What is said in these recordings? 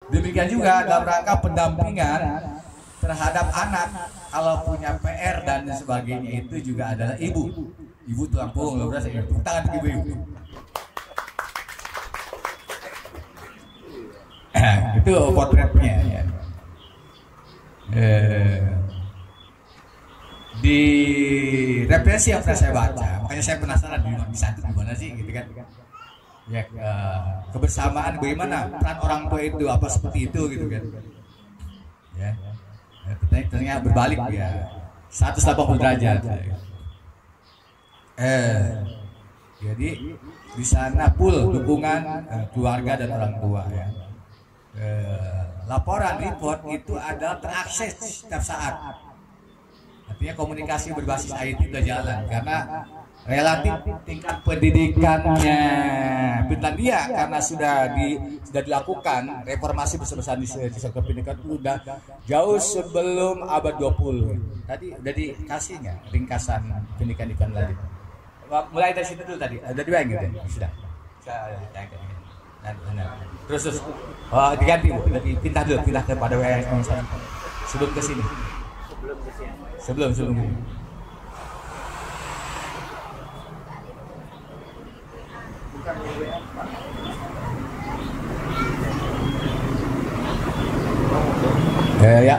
Demikian juga dalam rangka pendampingan terhadap anak kalau punya PR dan sebagainya, itu juga adalah ibu. Ibu tulang punggung, loh, berarti tepuk tangan untuk ibu-ibu. Itu potretnya ya. Di referensi yang pernah saya baca, makanya saya penasaran bisa itu gimana sih gitu kan ya, kebersamaan bagaimana peran orang tua itu, apa seperti itu gitu kan ya, ternyata berbalik ya 180 derajat ya. Jadi di sana full dukungan keluarga dan orang tua ya. Laporan report itu adalah terakses setiap saat. Artinya komunikasi berbasis IT sudah jalan, karena relatif tingkat pendidikannya Finlandia karena sudah dilakukan reformasi besar-besaran di sektor pendidikan itu sudah jauh sebelum abad 20. Tadi udah dikasihnya ringkasan pendidikan di Finlandia. Mulai dari situ dulu tadi. Ada dua yang gitu. Sudah. Terus diganti Bu, pindah dulu, pindah kepada WM sebelum ke sini. Sebelum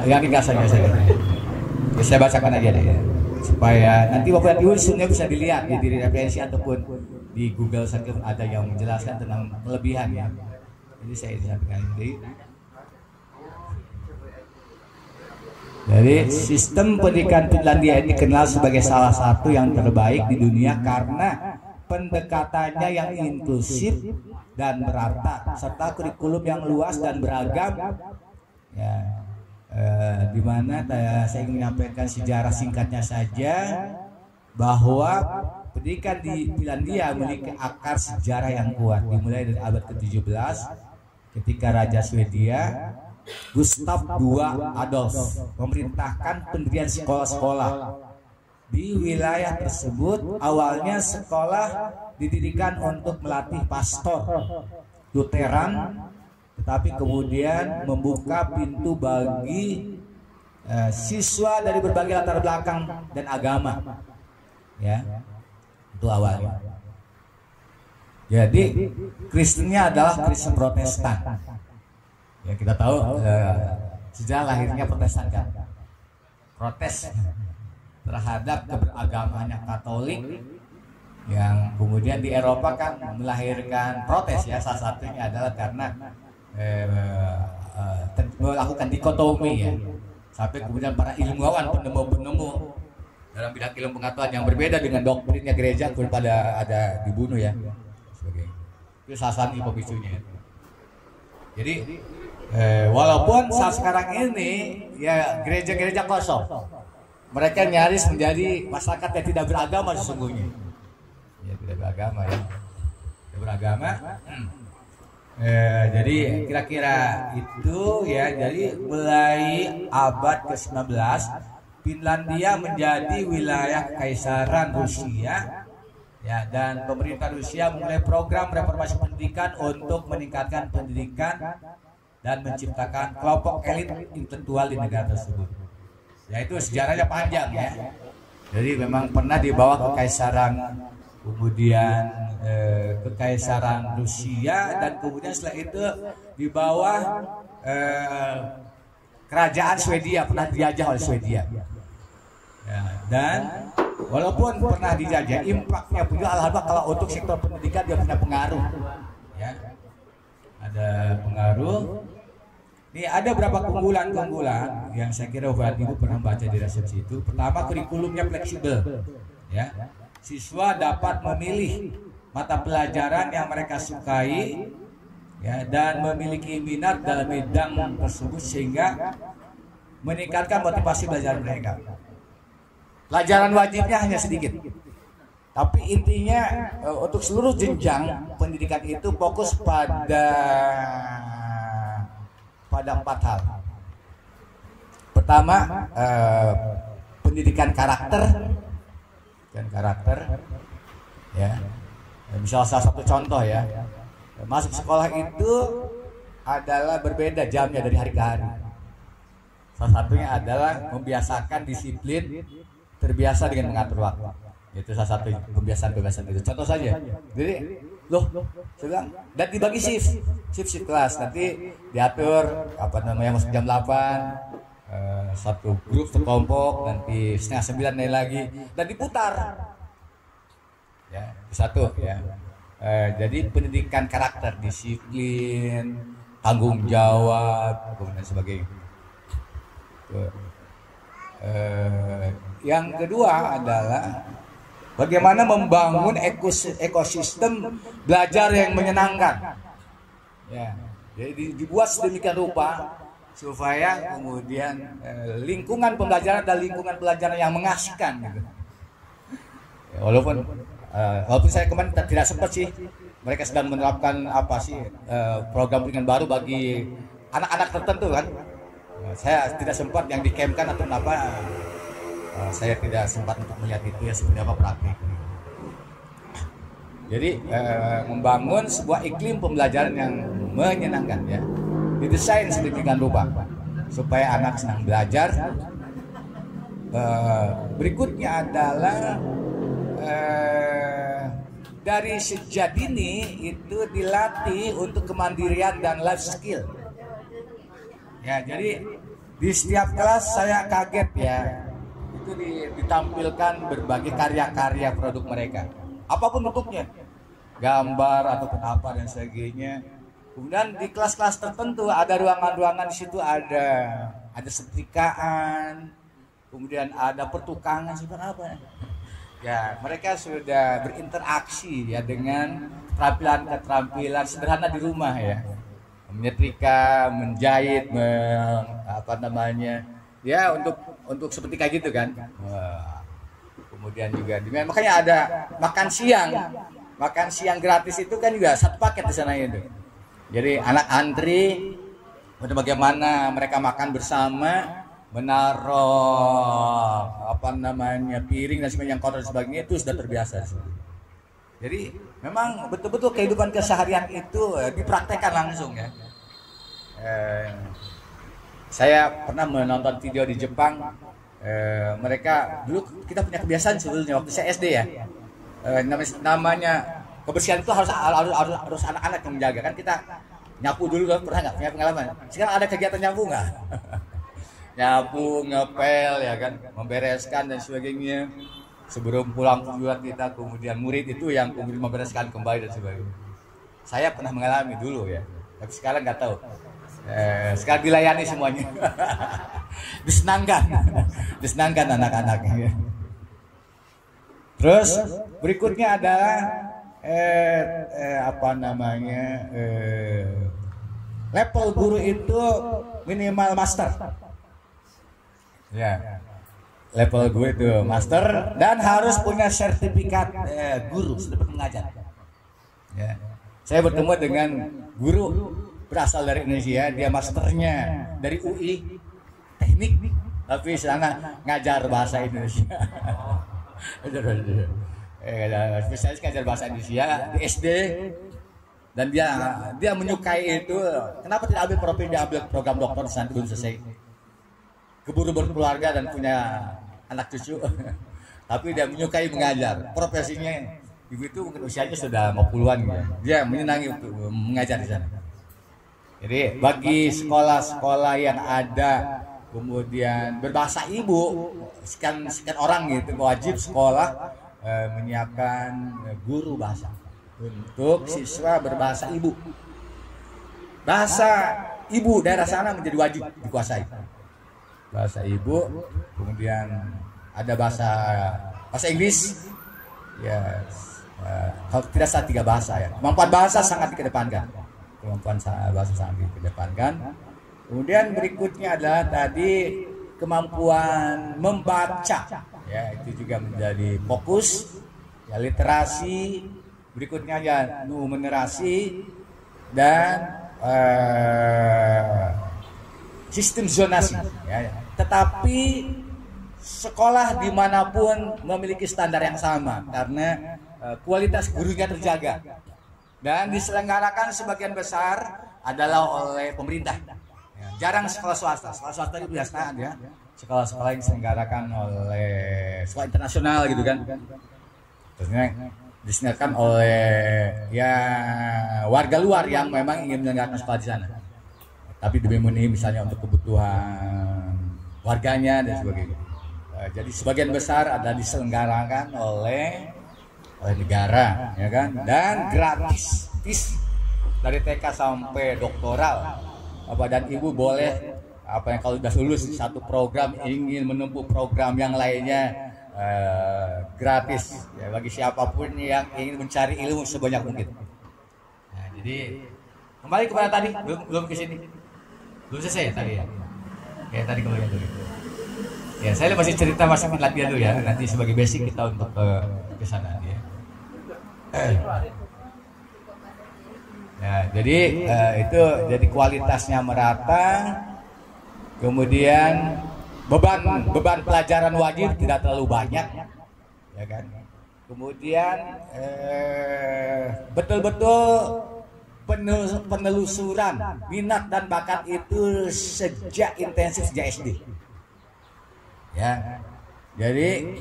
yang ringkasannya saya bacakan aja deh ya, supaya nanti Bapak Ibu sebenarnya bisa dilihat di diri referensi ataupun di Google saja ada yang menjelaskan tentang kelebihan ya. Jadi saya sampaikan ini. Jadi sistem pendidikan Finlandia ini dikenal sebagai salah satu yang terbaik di dunia karena pendekatannya yang inklusif dan merata serta kurikulum yang luas dan beragam. Ya, di mana saya ingin menyampaikan sejarah singkatnya saja bahwa pendidikan di Finlandia memiliki akar sejarah yang kuat dimulai dari abad ke-17 ketika Raja Swedia Gustav II Adolf memerintahkan pendirian sekolah-sekolah di wilayah tersebut. Awalnya sekolah didirikan untuk melatih pastor Lutheran, tetapi kemudian membuka pintu bagi siswa dari berbagai latar belakang dan agama. Ya, itu awalnya. Jadi Kristennya adalah Kristen Protestan. Ya, kita tahu sejarah lahirnya Protestan kan, protes terhadap keberagamaannya Katolik yang kemudian di Eropa kan melahirkan protes ya. Salah satunya adalah karena melakukan dikotomi ya, sampai kemudian para ilmuwan penemu dalam bidang ilmu pengetahuan yang berbeda dengan doktrinnya gereja kepada ada dibunuh ya. Itu salah satu pemicunya. Jadi walaupun saat sekarang ini ya gereja-gereja kosong, mereka nyaris menjadi masyarakat yang tidak beragama sesungguhnya. Ya, tidak beragama ya, tidak beragama. Jadi kira-kira itu ya. Jadi mulai abad ke-19 Finlandia menjadi wilayah Kekaisaran Rusia ya, dan pemerintah Rusia memulai program reformasi pendidikan untuk meningkatkan pendidikan dan menciptakan kelompok elit intelektual di negara tersebut. Ya, itu sejarahnya panjang ya. Jadi memang pernah di bawah Kekaisaran, kemudian Kekaisaran Rusia, dan kemudian setelah itu di bawah kerajaan Swedia, pernah dijajah oleh Swedia. Ya, dan walaupun pernah dijajah, impaknya punya alhamdulillah kalau untuk sektor pendidikan dia punya pengaruh. Ya, ada pengaruh. Nih ada beberapa keunggulan yang saya kira Bapak Ibu pernah baca di resepsi itu. Pertama, kurikulumnya fleksibel. Ya, siswa dapat memilih mata pelajaran yang mereka sukai ya, dan memiliki minat dalam bidang tersebut sehingga meningkatkan motivasi belajar mereka. Pelajaran wajibnya hanya sedikit, tapi intinya untuk seluruh jenjang pendidikan itu fokus pada 4 hal. Pertama, pendidikan karakter ya. Misal salah satu contoh ya, masuk sekolah itu adalah berbeda jamnya dari hari ke hari. Salah satunya adalah membiasakan disiplin, terbiasa dengan mengatur waktu. Itu salah satu kebiasaan itu. Contoh saja. Jadi, sedang dan dibagi shift kelas. Nanti diatur masuk jam 8, satu grup sekelompok, nanti setengah 9 naik lagi dan diputar. Ya, satu ya. Jadi pendidikan karakter, disiplin, tanggung jawab, dan sebagainya. Yang kedua adalah bagaimana membangun ekosistem belajar yang menyenangkan. Ya, jadi dibuat sedemikian rupa supaya kemudian lingkungan pembelajaran dan lingkungan pelajaran yang mengasihkan. Gitu. Ya, walaupun saya kemarin tidak sempat sih, mereka sedang menerapkan program pendidikan baru bagi anak-anak tertentu kan. Saya tidak sempat yang dikemkan atau apa, saya tidak sempat untuk melihat itu ya seperti apa praktik. Jadi membangun sebuah iklim pembelajaran yang menyenangkan ya, didesain sedemikian rupa supaya anak senang belajar. Berikutnya adalah dari sejak dini itu dilatih untuk kemandirian dan life skill. Ya, jadi di setiap kelas saya kaget ya, itu ditampilkan berbagai karya-karya produk mereka, apapun bentuknya, gambar ataupun apa dan sebagainya. Kemudian di kelas-kelas tertentu ada ruangan-ruangan, di situ ada setrikaan, kemudian ada pertukangan seperti apa. Ya, mereka sudah berinteraksi ya dengan keterampilan sederhana di rumah ya. Menyetrika, menjahit, ya untuk seperti kayak gitu kan. Kemudian juga makanya ada makan siang gratis itu kan juga satu paket di sana itu. Jadi anak antri, bagaimana mereka makan bersama, menaruh piring dan sebagainya yang kotor dan sebagainya, itu sudah terbiasa. Jadi memang betul-betul kehidupan keseharian itu dipraktekkan langsung ya. Saya pernah menonton video di Jepang. Mereka dulu kita punya kebiasaan sebelumnya waktu saya SD ya. Namanya kebersihan itu harus anak-anak yang menjaga kan. Kita nyapu dulu, pernah nggak punya pengalaman? Sekarang ada kegiatan nyapu nggak? Nyapu, ngepel ya kan, membereskan dan sebagainya. Sebelum pulang juga kita, kemudian murid itu yang kemudian membereskan kembali dan sebagainya. Saya pernah mengalami dulu ya, tapi sekarang nggak tahu. Sekarang dilayani semuanya. disenangkan anak-anaknya. Terus berikutnya adalah level guru itu minimal master. Ya. Level gue itu master dan harus punya sertifikat guru sudah mengajar. Ya. Saya bertemu dengan guru berasal dari Indonesia, dia masternya dari UI teknik, tapi sana ngajar bahasa Indonesia. Spesialis ngajar bahasa Indonesia di SD, dan dia menyukai itu. Kenapa tidak ambil profil, dia ambil program dokter sampai belum selesai. Keburu berkeluarga dan punya anak cucu, tapi dia menyukai mengajar. Profesinya ibu itu mungkin usianya sudah 50-an ya. Dia menyenangi untuk mengajar di sana. Jadi bagi sekolah-sekolah yang ada kemudian berbahasa ibu, sekian orang gitu, wajib sekolah menyiapkan guru bahasa untuk siswa berbahasa ibu. Bahasa ibu daerah sana menjadi wajib dikuasai. Bahasa ibu, kemudian ada bahasa Inggris, ya kalau tidak salah 3 bahasa ya. Kemampuan bahasa sangat dikedepankan. Kemudian berikutnya adalah tadi kemampuan membaca, ya itu juga menjadi fokus. Ya, literasi, berikutnya ya numerasi dan sistem zonasi. Ya. Tetapi sekolah dimanapun memiliki standar yang sama karena kualitas gurunya terjaga dan diselenggarakan sebagian besar adalah oleh pemerintah. Ya, jarang sekolah swasta. Sekolah swasta itu biasa ya. Sekolah-sekolah yang diselenggarakan oleh sekolah internasional gitu kan. Terusnya disediakan oleh ya warga luar yang memang ingin menyelenggarakan sekolah di sana. Tapi demi memenuhi misalnya untuk kebutuhan warganya dan sebagainya. Jadi sebagian besar adalah diselenggarakan oleh negara, ya kan, dan gratis dari TK sampai doktoral. Bapak dan Ibu boleh yang kalau sudah lulus satu program ingin menempuh program yang lainnya gratis ya, bagi siapapun yang ingin mencari ilmu sebanyak mungkin. Nah, jadi kembali kepada tadi, belum ke sini, belum selesai ya tadi ya. Ya tadi kembali dulu. Ya saya masih cerita masih latihan dulu ya. Nanti sebagai basic kita untuk ke sana ya. Ya jadi itu jadi kualitasnya merata. Kemudian beban pelajaran wajib tidak terlalu banyak, ya kan. Kemudian betul-betul penelusuran minat dan bakat itu sejak intensif sejak SD. Ya, jadi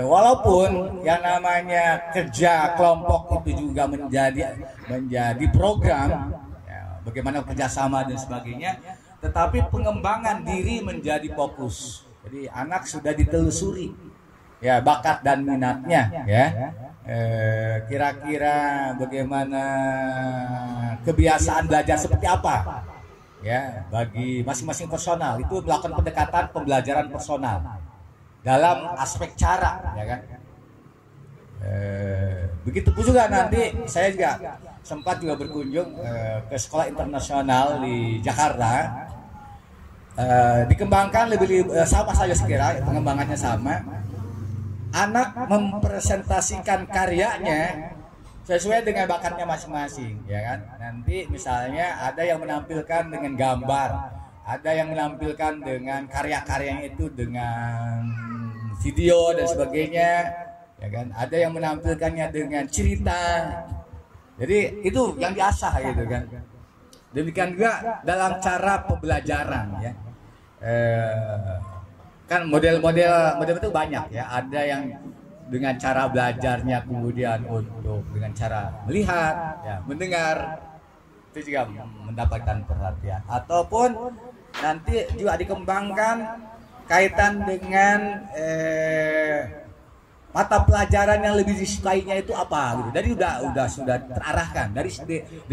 walaupun yang namanya kerja kelompok itu juga menjadi program, ya, bagaimana kerjasama dan sebagainya, tetapi pengembangan diri menjadi fokus. Jadi anak sudah ditelusuri, ya bakat dan minatnya, ya. Kira-kira bagaimana kebiasaan belajar seperti apa? Ya, bagi masing-masing personal itu melakukan pendekatan pembelajaran personal dalam aspek cara, ya kan. Begitu pun juga nanti saya juga sempat juga berkunjung ke sekolah internasional di Jakarta. Dikembangkan lebih sama saja sekira pengembangannya sama. Anak mempresentasikan karyanya sesuai dengan bakatnya masing-masing, ya kan. Nanti misalnya ada yang menampilkan dengan gambar, ada yang menampilkan dengan karya-karyanya itu dengan video dan sebagainya, ya kan. Ada yang menampilkannya dengan cerita. Jadi itu yang diasah gitu kan. Demikian juga dalam cara pembelajaran, ya. Kan model-model itu banyak ya. Ada yang dengan cara belajarnya kemudian untuk dengan cara melihat, ya, mendengar, itu juga mendapatkan perhatian. Ataupun nanti juga dikembangkan kaitan dengan mata pelajaran yang lebih disukainya itu apa gitu. Jadi sudah terarahkan dari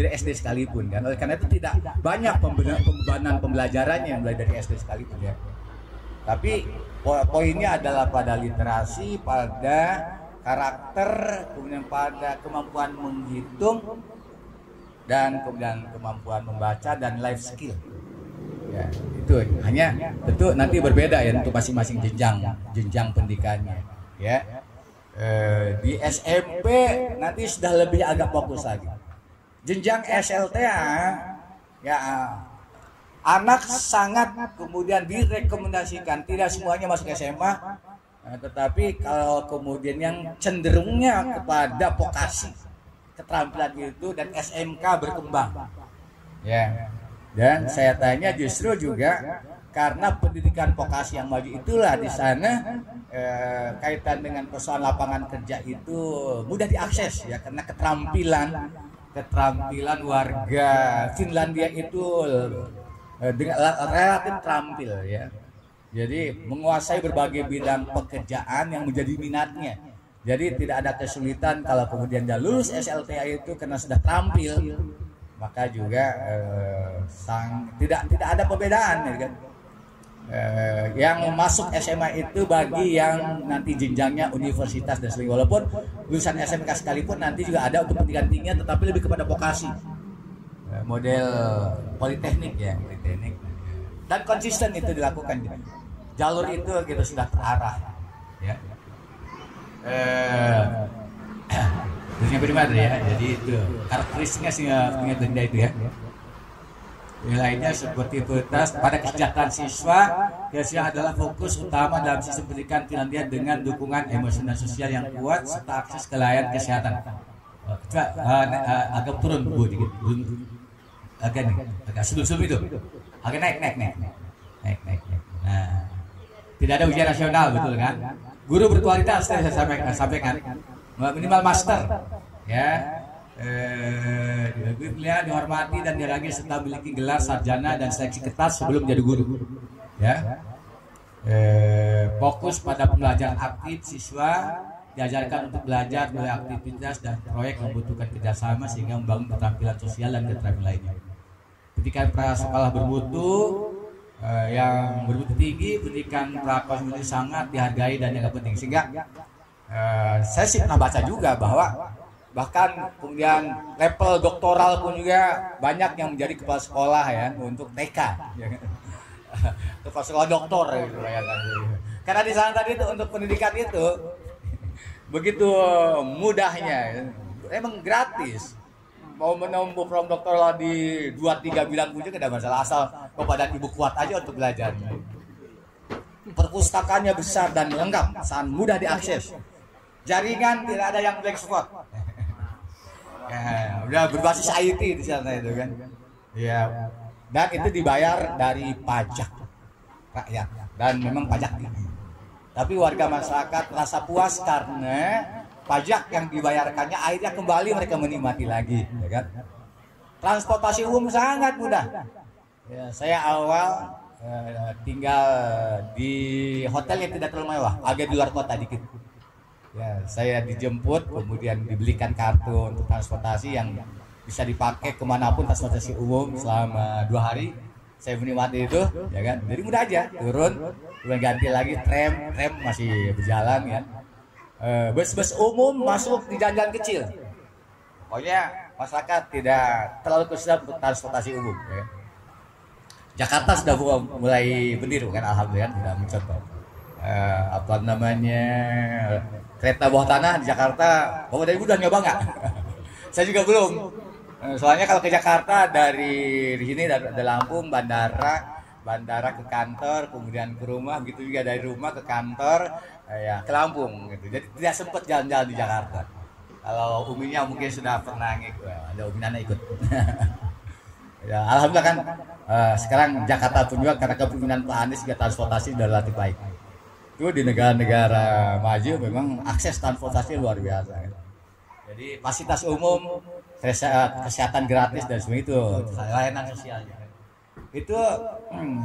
SD sekalipun kan. Oleh karena itu tidak banyak pembebanan pembelajarannya mulai dari SD sekalipun ya. Tapi poinnya adalah pada literasi, pada karakter, kemudian pada kemampuan menghitung, dan kemudian kemampuan membaca dan life skill. Ya, itu hanya tentu nanti berbeda ya untuk masing-masing jenjang pendidikannya. Ya, di SMP nanti sudah lebih agak fokus lagi. Jenjang SLTA ya. Anak sangat kemudian direkomendasikan, tidak semuanya masuk SMA, tetapi kalau kemudian yang cenderungnya kepada vokasi, keterampilan itu dan SMK berkembang, ya. Dan saya tanya justru juga karena pendidikan vokasi yang maju itulah di sana kaitan dengan persoalan lapangan kerja itu mudah diakses ya, karena keterampilan warga Finlandia itu dengan relatif terampil ya. Jadi menguasai berbagai bidang pekerjaan yang menjadi minatnya. Jadi tidak ada kesulitan kalau kemudian dia lulus SLTA itu karena sudah terampil, maka juga tidak ada perbedaan ya kan. Yang masuk SMA itu bagi yang nanti jenjangnya universitas dan sebagainya. Walaupun lulusan SMK sekalipun nanti juga ada untuk pendidikan tinggi, tetapi lebih kepada vokasi. Model politeknik ya, politeknik. Dan konsisten itu dilakukan. Jalur itu gitu sudah terarah ya. Terus yang kedua ya, jadi itu karakteristiknya sih punya benda itu ya. Nilainya seperti prioritas pada kesejahteraan siswa, biasanya adalah fokus utama dalam sistem pendidikan Finlandia dengan dukungan emosional dan sosial yang kuat serta akses ke layanan kesehatan. Agak turun Bu dikit. agak sebelum itu, agak naik. Nah, tidak ada ujian nasional, betul kan? Guru berkualitas saya sampaikan, minimal master, ya. Dihormati dan diragi serta memiliki gelar sarjana dan seleksi ketat sebelum jadi guru, ya. Fokus pada pembelajaran aktif, siswa diajarkan untuk belajar melalui aktivitas dan proyek yang membutuhkan kerjasama sehingga membangun keterampilan sosial dan keterampilan lainnya. Pendidikan prasekolah bermutu yang bermutu tinggi, pendidikan prasekolah sangat dihargai dan yang penting, sehingga saya sih pernah baca juga bahwa bahkan kemudian level doktoral pun juga banyak yang menjadi kepala sekolah ya untuk TK, ya. Kepala sekolah doktor gitu, ya kan. Karena di sana tadi itu untuk pendidikan itu begitu mudahnya, emang gratis. Mau menempuh from doktoral di 2-3 bidang pun juga tidak masalah, asal kepada ibu kuat aja untuk belajar. Perpustakaannya besar dan lengkap, sangat mudah diakses. Jaringan tidak ada yang black spot. Ya, udah berbasis IT di sana itu kan. Ya, dan itu dibayar dari pajak rakyat dan memang pajak tinggi. Tapi warga masyarakat merasa puas karena pajak yang dibayarkannya akhirnya kembali mereka menikmati lagi, ya kan? Transportasi umum sangat mudah. Ya, saya awal tinggal di hotel yang tidak terlalu mewah, agak di luar kota dikit. Ya, saya dijemput, kemudian dibelikan kartu untuk transportasi yang bisa dipakai kemanapun, transportasi umum selama 2 hari. Saya menikmati itu, ya kan? Jadi mudah aja, turun, kemudian ganti lagi tram masih berjalan, kan? Bus umum masuk di jalan kecil. Pokoknya masyarakat tidak terlalu kesulitan untuk transportasi umum, ya. Jakarta sudah mulai berdiri, kan? Alhamdulillah tidak mencontoh. Apa namanya, kereta bawah tanah di Jakarta. Bapak dari udah nyoba nggak? Saya juga belum. Soalnya kalau ke Jakarta dari sini dari Lampung, bandara ke kantor, kemudian ke rumah, begitu juga dari rumah ke kantor, ya ke Lampung gitu. Jadi tidak sempat jalan-jalan di Jakarta. Kalau Uminya mungkin sudah pernah ngikut, ada Umi Nana ikut. Ya, alhamdulillah kan sekarang Jakarta pun juga karena kepemimpinan Pak Anies juga transportasi sudah relatif baik. Itu di negara-negara maju memang akses transportasi luar biasa. Jadi fasilitas umum, kesehatan gratis dan semua itu layanan sosialnya. Itu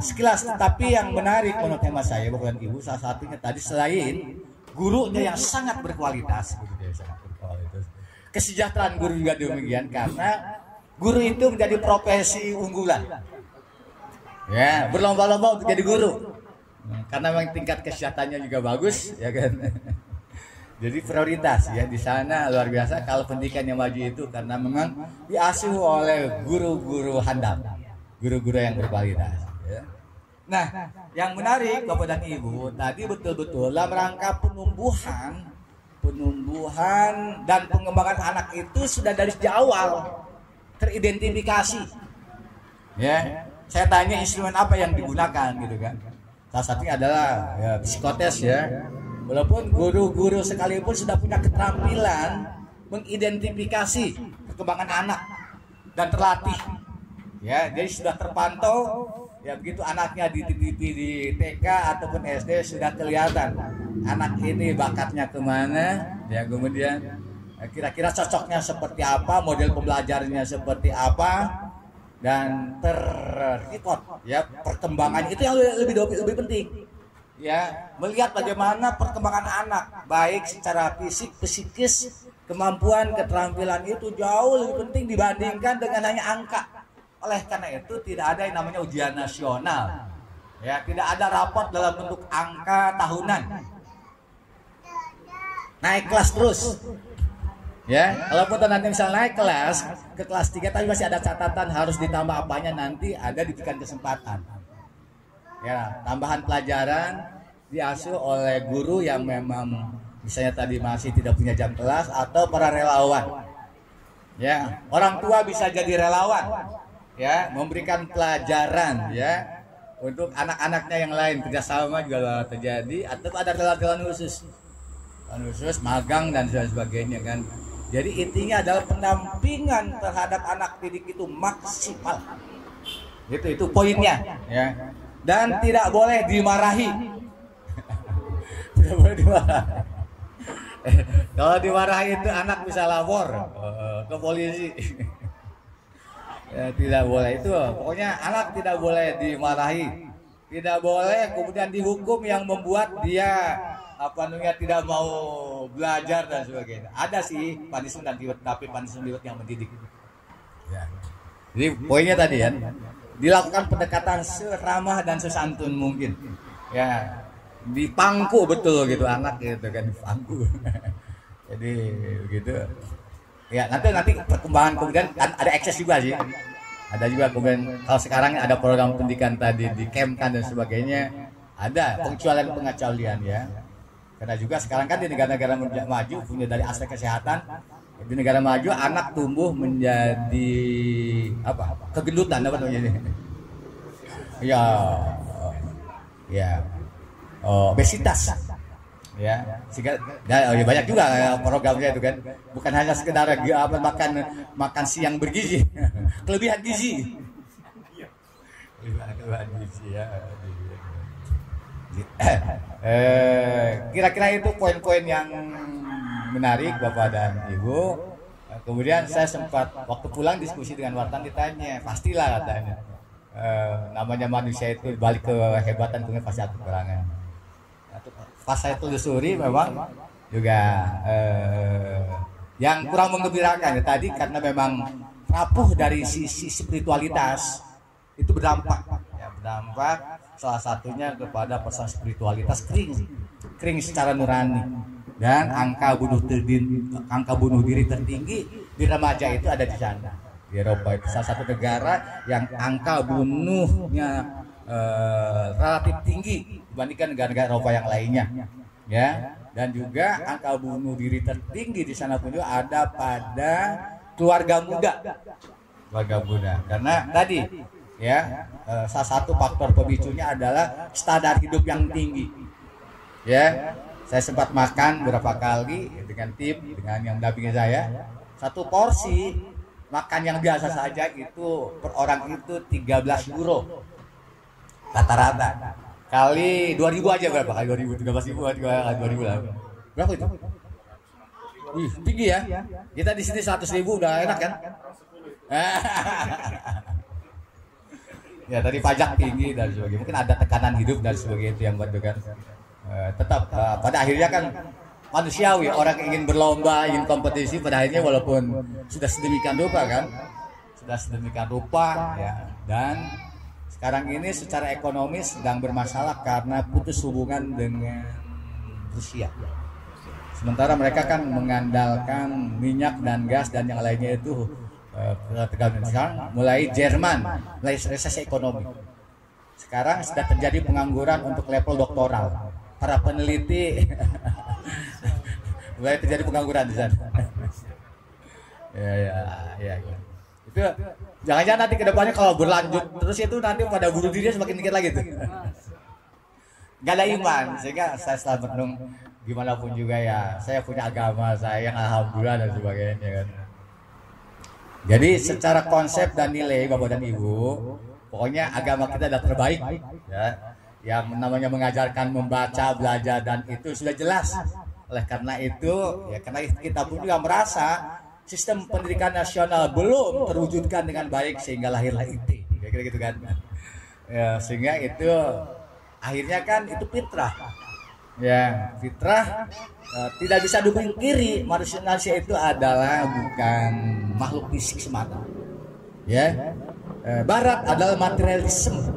sekilas, tapi yang menarik menurut hemat saya bukan ibu, salah satunya tadi selain gurunya yang sangat berkualitas, kesejahteraan guru juga demikian, karena guru itu menjadi profesi unggulan. Ya, berlomba-lomba untuk jadi guru. Karena memang tingkat kesehatannya juga bagus, ya kan. Jadi prioritas ya di sana luar biasa kalau pendidikan yang maju itu, karena memang diasuh oleh guru-guru handal, guru-guru yang berkualitas. Ya. Nah, yang menarik Bapak dan Ibu tadi betul-betul dalam rangka penumbuhan dan pengembangan anak itu sudah dari sejak awal teridentifikasi. Ya, saya tanya instrumen apa yang digunakan gitu kan. Salah satunya adalah ya, psikotes ya. Walaupun guru-guru sekalipun sudah punya keterampilan mengidentifikasi perkembangan anak dan terlatih, ya, jadi sudah terpantau, ya begitu anaknya di TK ataupun SD sudah kelihatan anak ini bakatnya kemana, ya kemudian kira-kira cocoknya seperti apa, model pembelajarannya seperti apa, dan terrecord, ya perkembangan itu yang lebih penting. Ya, melihat bagaimana perkembangan anak baik secara fisik, psikis, kemampuan, keterampilan itu jauh lebih penting dibandingkan dengan hanya angka. Oleh karena itu tidak ada yang namanya ujian nasional. Ya, tidak ada rapot dalam bentuk angka tahunan. Naik kelas terus. Ya, kalaupun nanti misal naik kelas ke kelas 3 tapi masih ada catatan harus ditambah apanya, nanti ada diberikan kesempatan. Ya, tambahan pelajaran diasuh oleh guru yang memang misalnya tadi masih tidak punya jam kelas atau para relawan. Ya, orang tua bisa jadi relawan. Ya, memberikan pelajaran ya untuk anak-anaknya yang lain, kerjasama juga terjadi, atau ada relawan khusus magang dan sebagainya kan. Jadi intinya adalah pendampingan terhadap anak didik itu maksimal. Itu poinnya, ya. Dan tidak boleh dimarahi. Tidak boleh dimarahi. Kalau dimarahi itu anak bisa lapor ke polisi. Ya, tidak boleh itu. Pokoknya anak tidak boleh dimarahi. Tidak boleh kemudian dihukum yang membuat dia tidak mau belajar dan sebagainya. Ada sih punishment dan reward, tapi punishment reward yang mendidik. Ya. Jadi poinnya tadi ya, dilakukan pendekatan seramah dan sesantun mungkin. Ya, dipangku betul gitu anak gitu kan, dipangku. Jadi begitu. Ya nanti perkembangan kemudian ada ekses juga sih. Ada juga kemudian kalau sekarang ada program pendidikan tadi di camp-kan dan sebagainya, ada pengecualian ya. Karena juga sekarang kan di negara-negara maju punya dari aspek kesehatan, di negara maju anak tumbuh menjadi kegendutan apa namanya? Obesitas. Ya, sehingga banyak juga programnya itu kan, bukan hanya sekedar makan siang bergizi, kelebihan gizi, kelebihan gizi ya. Kira-kira itu poin-poin yang menarik Bapak dan Ibu. Kemudian saya sempat waktu pulang diskusi dengan wartawan, ditanya, pastilah katanya, namanya manusia itu balik ke kehebatan punya pasti ada kekurangan. Pas saya telusuri memang juga yang kurang menggembirakan ya tadi, karena memang rapuh dari sisi spiritualitas itu berdampak salah satunya kepada persoalan spiritualitas kering secara nurani, dan angka bunuh diri tertinggi di remaja itu ada di sana. Di Eropa itu salah satu negara yang angka bunuhnya relatif tinggi dibandingkan negara-negara Eropa yang lainnya, ya. Dan juga angka bunuh diri tertinggi di sana pun juga ada pada keluarga muda, karena tadi ya salah satu faktor pemicunya adalah standar hidup yang tinggi, ya. Saya sempat makan beberapa kali dengan tim, dengan yang mendampingi saya, satu porsi makan yang biasa saja itu per orang itu 13 euro rata-rata, kali 2000 aja berapa? Kali 2000, 13.000 kali 2000 lah. Berapa itu? Wih, tinggi ya. Kita di sini 100.000 udah enak kan? Ya tadi pajak tinggi dan sebagainya. Mungkin ada tekanan hidup dan sebagainya itu yang buat kan. Tetap pada akhirnya kan manusiawi, orang ingin berlomba, ingin kompetisi, pada akhirnya walaupun sudah sedemikian rupa kan. Ya. Dan sekarang ini secara ekonomis sedang bermasalah karena putus hubungan dengan Rusia. Sementara mereka kan mengandalkan minyak dan gas dan yang lainnya itu sekarang mulai Jerman, mulai resesi ekonomi. Sekarang sudah terjadi pengangguran untuk level doktoral. Para peneliti mulai terjadi pengangguran di sana. Ya. Itu jangan-jangan nanti kedepannya kalau berlanjut terus itu nanti pada bunuh diri semakin dikit lagi tuh. Gak ada iman, sehingga saya selalu merenung gimana pun juga ya, saya punya agama saya yang alhamdulillah dan sebagainya kan. Jadi secara konsep dan nilai Bapak dan Ibu, pokoknya agama kita adalah terbaik ya. Yang namanya mengajarkan membaca, belajar, dan itu sudah jelas. Oleh karena itu, ya karena kita pun juga merasa sistem pendidikan nasional belum terwujudkan dengan baik sehingga lahirlah IT, kira-kira gitu kan. Ya, sehingga itu akhirnya kan itu fitrah. Ya, fitrah tidak bisa dipungkiri, manusia itu adalah bukan makhluk fisik semata. Ya. Barat adalah materialisme.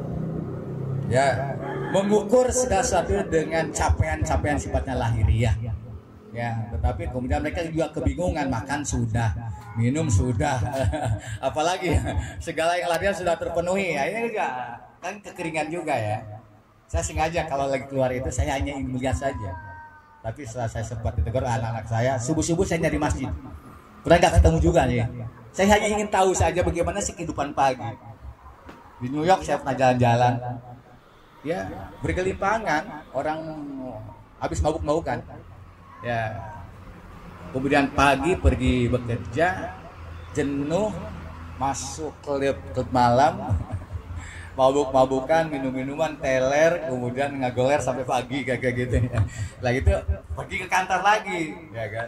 Ya, mengukur segala sesuatu dengan capaian-capaian sifatnya lahiriah. Ya, tetapi kemudian mereka juga kebingungan, makan sudah, minum sudah, apalagi segala yang lahiriah sudah terpenuhi. Ya, ini juga kan kekeringan juga ya. Saya sengaja kalau lagi keluar itu saya hanya ingin melihat saja. Tapi setelah saya sempat ditegur anak-anak saya, subuh-subuh saya nyari masjid. Pernah nggak ketemu juga nih. Saya hanya ingin tahu saja bagaimana sih kehidupan pagi. Di New York saya pernah jalan-jalan. Ya, bergelimpangan orang habis mabuk-mabukan. Ya. kemudian pagi pergi bekerja, jenuh, masuk klub malam, mabuk-mabukan, minum-minuman, teler, kemudian ngagoler sampai pagi kayak gitu ya. Lah itu pergi ke kantor lagi, ya kan?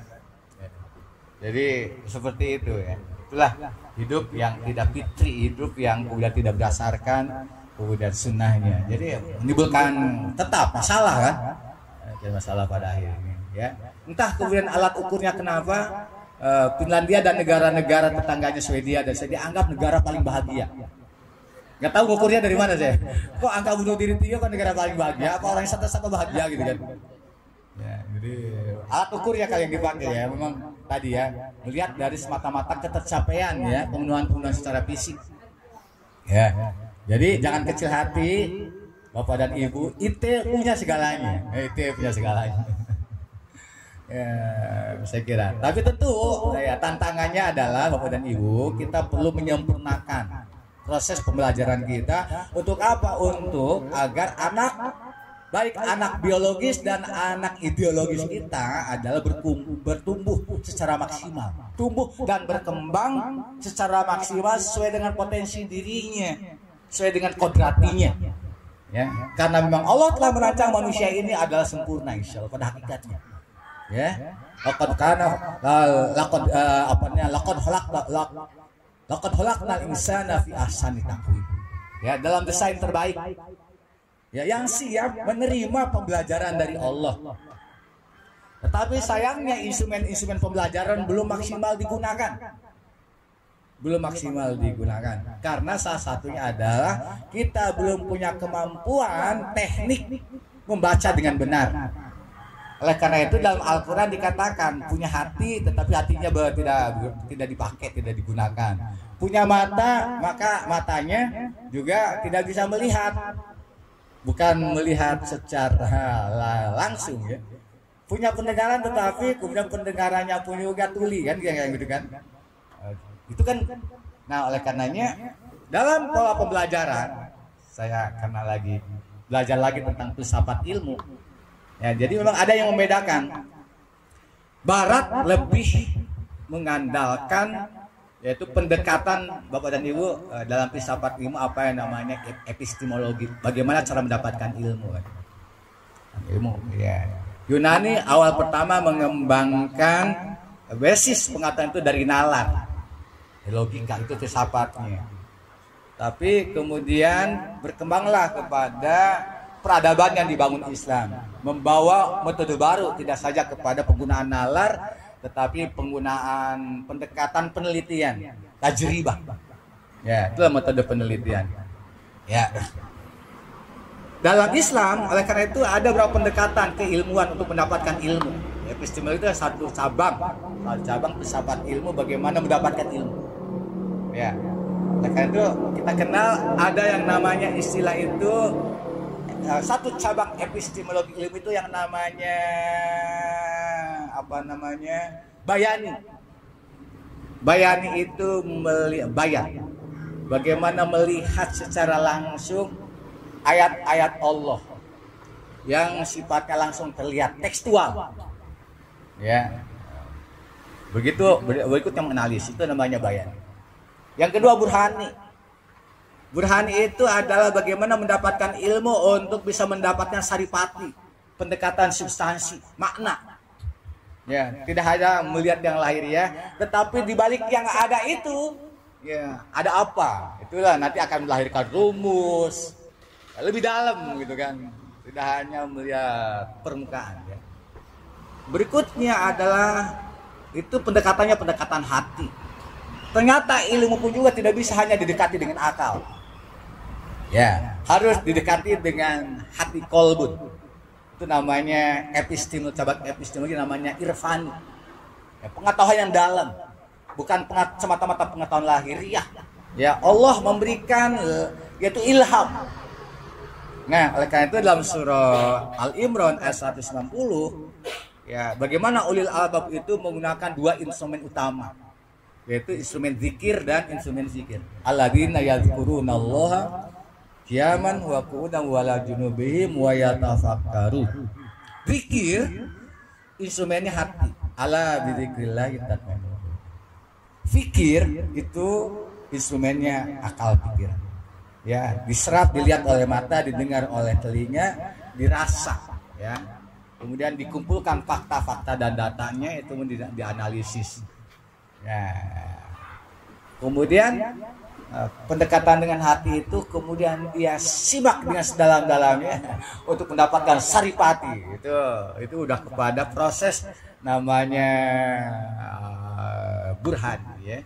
Jadi seperti itu ya. Itulah hidup yang tidak fitri, hidup yang kemudian tidak berdasarkan kemudian sunnahnya. Jadi menimbulkan tetap masalah kan? Jadi masalah pada akhirnya. Ya. Entah kemudian alat ukurnya kenapa Finlandia dan negara-negara tetangganya Swedia dan saya dianggap negara paling bahagia. Gak tahu ukurnya dari mana saya. Kok angka bunuh diri tinggi kan negara paling bahagia? Apa orang satu-satu bahagia gitu kan? Ya, jadi alat ukurnya kali yang dipakai ya memang tadi ya melihat dari semata-mata ketercapaian ya pemenuhan secara fisik. Ya, jadi jangan kecil hati Bapak dan Ibu. IT punya segalanya. IT punya segalanya. Ya, saya kira. Tapi tentu ya tantangannya adalah Bapak dan Ibu kita perlu menyempurnakan proses pembelajaran kita untuk apa? Untuk agar anak baik anak biologis dan anak ideologis kita adalah bertumbuh secara maksimal, tumbuh dan berkembang secara maksimal sesuai dengan potensi dirinya, sesuai dengan kodratinya. Ya, karena memang Allah telah merancang manusia ini adalah sempurna insyaallah pada hakikatnya. Ya, laqad khalaqnal insana fi ahsani taqwim. Ya, dalam desain terbaik. Ya, yang siap menerima pembelajaran dari Allah. Tetapi sayangnya instrumen-instrumen pembelajaran belum maksimal digunakan. Belum maksimal digunakan. Karena salah satunya adalah kita belum punya kemampuan teknik membaca dengan benar. Oleh karena itu dalam Al-Quran dikatakan punya hati tetapi hatinya tidak dipakai, tidak digunakan. Punya mata maka matanya juga tidak bisa melihat. Bukan melihat secara langsung ya. Punya pendengaran tetapi kemudian pendengarannya pun juga tuli kan kayak gitu kan. Itu kan. Nah, oleh karenanya dalam pola pembelajaran saya karena lagi belajar lagi tentang filsafat ilmu. Ya, jadi memang ada yang membedakan. Barat lebih mengandalkan yaitu pendekatan Bapak dan Ibu dalam filsafat ilmu apa yang namanya epistemologi. Bagaimana cara mendapatkan ilmu? Ilmu, ya. Yunani awal pertama mengembangkan basis pengetahuan itu dari nalar. Logika itu filsafatnya. Tapi kemudian berkembanglah kepada peradaban yang dibangun Islam, membawa metode baru tidak saja kepada penggunaan nalar tetapi penggunaan pendekatan penelitian, tajribah. Ya, itulah metode penelitian. Ya. Dalam Islam, oleh karena itu ada beberapa pendekatan keilmuan untuk mendapatkan ilmu. Epistemologi itu satu cabang filsafat ilmu bagaimana mendapatkan ilmu. Ya. Oleh karena itu kita kenal ada yang namanya istilah itu satu cabang epistemologi ilmu itu yang namanya bayani. Bayani itu bagaimana melihat secara langsung ayat-ayat Allah yang sifatnya langsung terlihat tekstual. Ya. Berikut yang menganalisis itu namanya bayani. Yang kedua burhani. Burhani itu adalah bagaimana mendapatkan ilmu untuk bisa mendapatkan saripati, pendekatan substansi, makna. Ya, tidak hanya melihat yang lahiriah, tetapi di balik yang ada itu, ya, ada apa? Itulah nanti akan melahirkan rumus lebih dalam gitu kan. Tidak hanya melihat permukaan ya. Berikutnya adalah itu pendekatannya pendekatan hati. Ternyata ilmu pun juga tidak bisa hanya didekati dengan akal. Ya, harus didekati dengan hati kolbun. Itu namanya cabang epistemologi namanya irfani. Ya, pengetahuan yang dalam, bukan semata-mata pengetahuan lahiriah. Ya, Allah memberikan yaitu ilham. Nah, oleh karena itu dalam surah Al-Imran ayat 190, ya, bagaimana ulil albab itu menggunakan dua instrumen utama, yaitu instrumen zikir dan instrumen zikir. Alladzina yadhkurunallaha qiyaman wa qu'udan wa la junubihim wa yatafakkaru. Zikir instrumennya hati. Ala bidzikrillah tatma'innul. Fikir itu instrumennya akal pikiran. Ya, diserap, dilihat oleh mata, didengar oleh telinga, dirasa, ya. Kemudian dikumpulkan fakta-fakta dan datanya itu dianalisis. Ya. Kemudian pendekatan dengan hati itu kemudian dia simak dengan sedalam-dalamnya untuk mendapatkan saripati. Itu udah kepada proses namanya burhan, ya.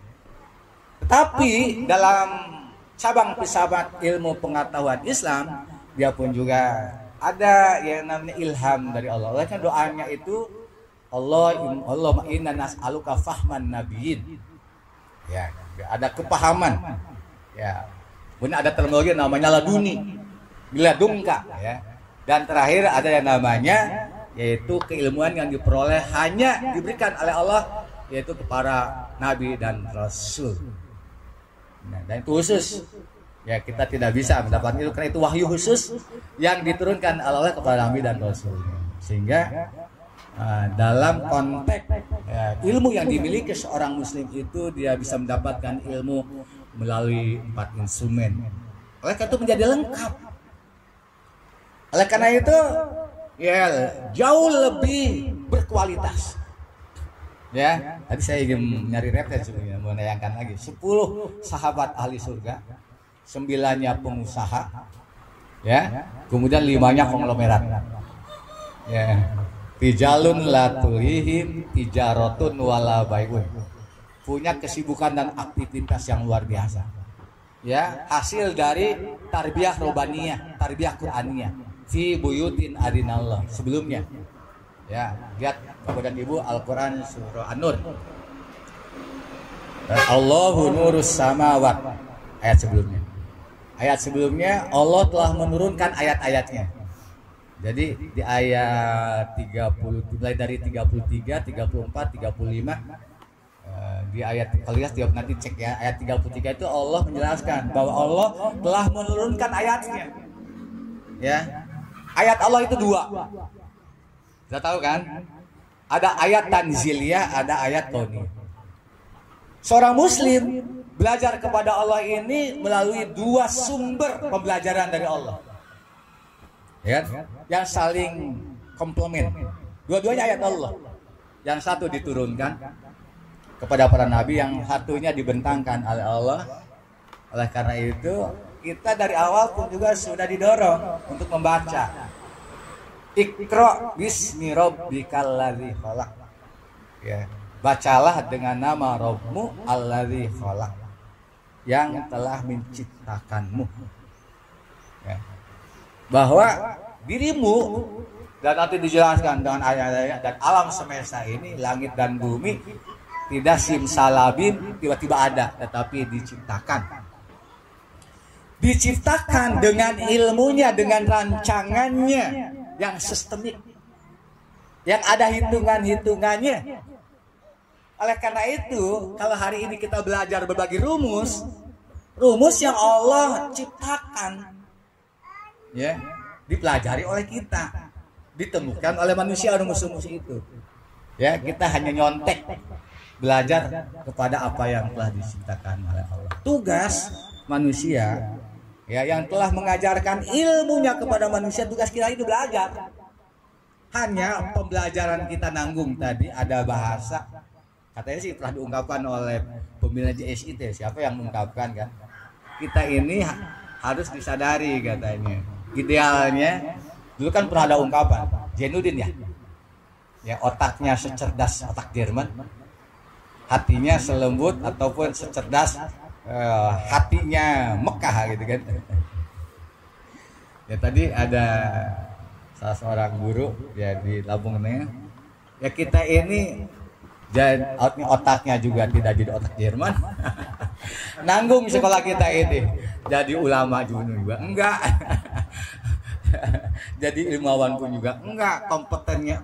Tetapi dalam cabang filsafat ilmu pengetahuan Islam, dia pun juga ada yang namanya ilham dari Allah. Oleh karena doanya itu Allahumma inna nas'aluka fahman nabiyyin. Ya, ada kepahaman. Ya. Kemudian ada terminologi namanya laduni, diladungka, ya. Dan terakhir ada yang namanya yaitu keilmuan yang diperoleh hanya diberikan oleh Allah, yaitu kepada nabi dan rasul. Nah, dan itu khusus. Ya, kita tidak bisa mendapatkan itu karena itu wahyu khusus yang diturunkan Allah kepada nabi dan rasul. Sehingga dalam konteks ilmu yang dimiliki seorang muslim itu dia bisa mendapatkan ilmu melalui 4 instrumen. Oleh karena itu menjadi lengkap. Oleh karena itu ya jauh lebih berkualitas. Ya, tadi saya ingin nyari referensi sebenarnya, mau menayangkan lagi 10 sahabat ahli surga, 9-nya pengusaha, ya, kemudian 5-nya konglomerat. Ya, tijalun latulihim tijarotun wala bai'un, punya kesibukan dan aktivitas yang luar biasa. Ya, hasil dari tarbiyah robaniyah, tarbiyah Qur'aniyah fi buyutin adinallah sebelumnya. Ya, lihat kepada ibu Al-Quran surah An-Nur. Allahu nurus samawat, ayat sebelumnya. Ayat sebelumnya Allah telah menurunkan ayat-ayatnya. Jadi di ayat 30 mulai dari 33, 34, 35 di ayat kalau lihat nanti cek ya, ayat 33 itu Allah menjelaskan bahwa Allah telah menurunkan ayatnya. Ya. Ayat Allah itu 2. Sudah tahu kan? Ada ayat tanziliyah, ada ayat kauniyah. Seorang muslim belajar kepada Allah ini melalui 2 sumber pembelajaran dari Allah. Ya, yang saling komplement. Dua-duanya ayat Allah. Yang satu diturunkan kepada para nabi, yang satunya dibentangkan oleh Allah. Oleh karena itu, kita dari awal pun juga sudah didorong untuk membaca. Iqra bismi rabbikal ladzi khalaq. Ya, bacalah dengan nama Rabbmu alladzi khalaq, yang telah menciptakanmu. Ya. Bahwa dirimu, dan nanti dijelaskan dengan ayat-ayat, dan alam semesta ini, langit dan bumi tidak simsalabim tiba-tiba ada, tetapi diciptakan dengan ilmunya, dengan rancangannya yang sistemik, yang ada hitungan-hitungannya. Oleh karena itu, kalau hari ini kita belajar berbagai rumus yang Allah ciptakan, ya, dipelajari oleh kita, ditemukan oleh manusia rumus-rumus itu. Ya, kita hanya nyontek belajar kepada apa yang telah diciptakan oleh Allah. Tugas manusia, ya, yang telah mengajarkan ilmunya kepada manusia, tugas kita itu belajar. Hanya pembelajaran kita nanggung. Tadi ada bahasa, katanya sih telah diungkapkan oleh pembina JSIT. Siapa yang mengungkapkan kan? Kita ini harus disadari katanya. Idealnya, dulu kan pernah ada ungkapan Zainuddin ya, otaknya secerdas otak Jerman, hatinya selembut ataupun secerdas hatinya Mekah gitu kan. Ya, tadi ada salah seorang guru ya di Lampung Tengah. Ya, kita ini otaknya juga tidak jadi otak Jerman. Nanggung sekolah kita ini jadi ulama juga enggak. Jadi ilmuwan pun juga enggak,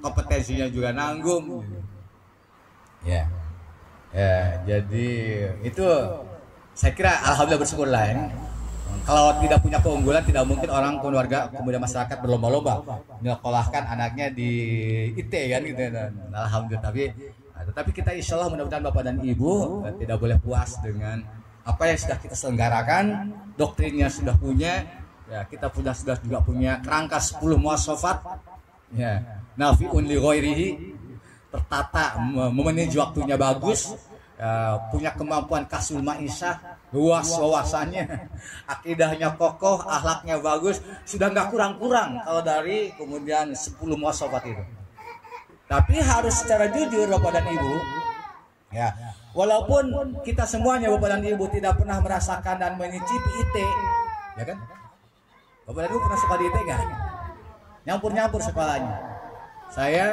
kompetensinya juga nanggung. Ya. Ya, jadi itu saya kira alhamdulillah bersyukurlah ini Kalau tidak punya keunggulan, tidak mungkin orang keluarga kemudian masyarakat berlomba-lomba menyekolahkan anaknya di IT kan gitu. Alhamdulillah. Tetapi kita insya Allah mudah-mudahan Bapak dan Ibu tidak boleh puas dengan apa yang sudah kita selenggarakan, doktrinnya sudah punya, ya kita sudah juga punya kerangka 10 muasofat, ya nafi'un li ghairihi, tertata, memanage waktunya bagus, punya kemampuan kasul ma'isyah, luas wawasannya, akidahnya kokoh, akhlaknya bagus, sudah nggak kurang-kurang kalau dari kemudian 10 muasofat itu. Tapi harus secara jujur Bapak dan Ibu, ya walaupun kita semuanya Bapak dan Ibu tidak pernah merasakan dan menyicipi IT, ya kan? Bapak dan Ibu pernah sekolah di IT nggak? Nyampur-nyampur sekolahnya. Saya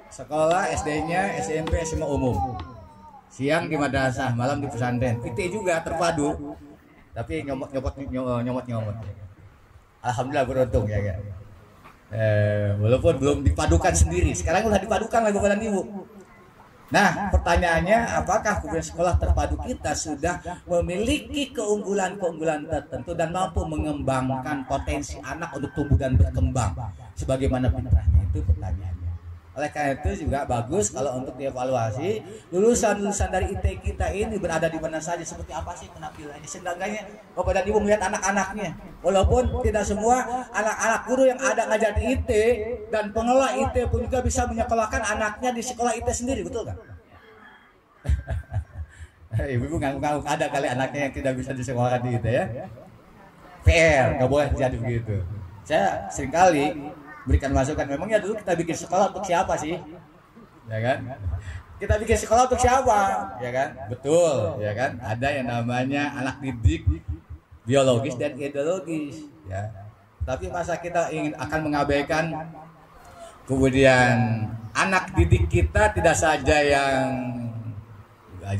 sekolah SD-nya SMP SMA umum. Siang di madrasah, malam di pesantren. IT juga terpadu, tapi nyomot. Alhamdulillah beruntung ya kan. Walaupun belum dipadukan sendiri, sekarang sudah dipadukan lagi Bapak dan Ibu. Nah, pertanyaannya, apakah kemudian sekolah terpadu kita sudah memiliki keunggulan-keunggulan tertentu dan mampu mengembangkan potensi anak untuk tumbuh dan berkembang sebagaimana fitrahnya? Itu pertanyaannya. Oleh karena itu juga bagus kalau untuk dievaluasi lulusan-lulusan dari IT kita ini berada di mana saja, seperti apa sih penampilannya. Seenggaknya Bapak dan Ibu melihat anak-anaknya, walaupun tidak semua anak-anak guru yang ada ngajar di IT dan pengelola IT pun juga bisa menyekolahkan anaknya di sekolah IT sendiri, betul nggak? Ibu ngangguk-ngangguk ada kali anaknya yang tidak bisa disekolahkan di IT ya. PR, nggak boleh terjadi begitu. Saya seringkali berikan masukan, memangnya dulu kita bikin sekolah untuk siapa sih? Ya kan? Kita bikin sekolah untuk siapa? Ya kan? Betul, ya kan? Ada yang namanya anak didik biologis dan ideologis, ya. Tapi masa kita akan mengabaikan kemudian anak didik kita tidak saja yang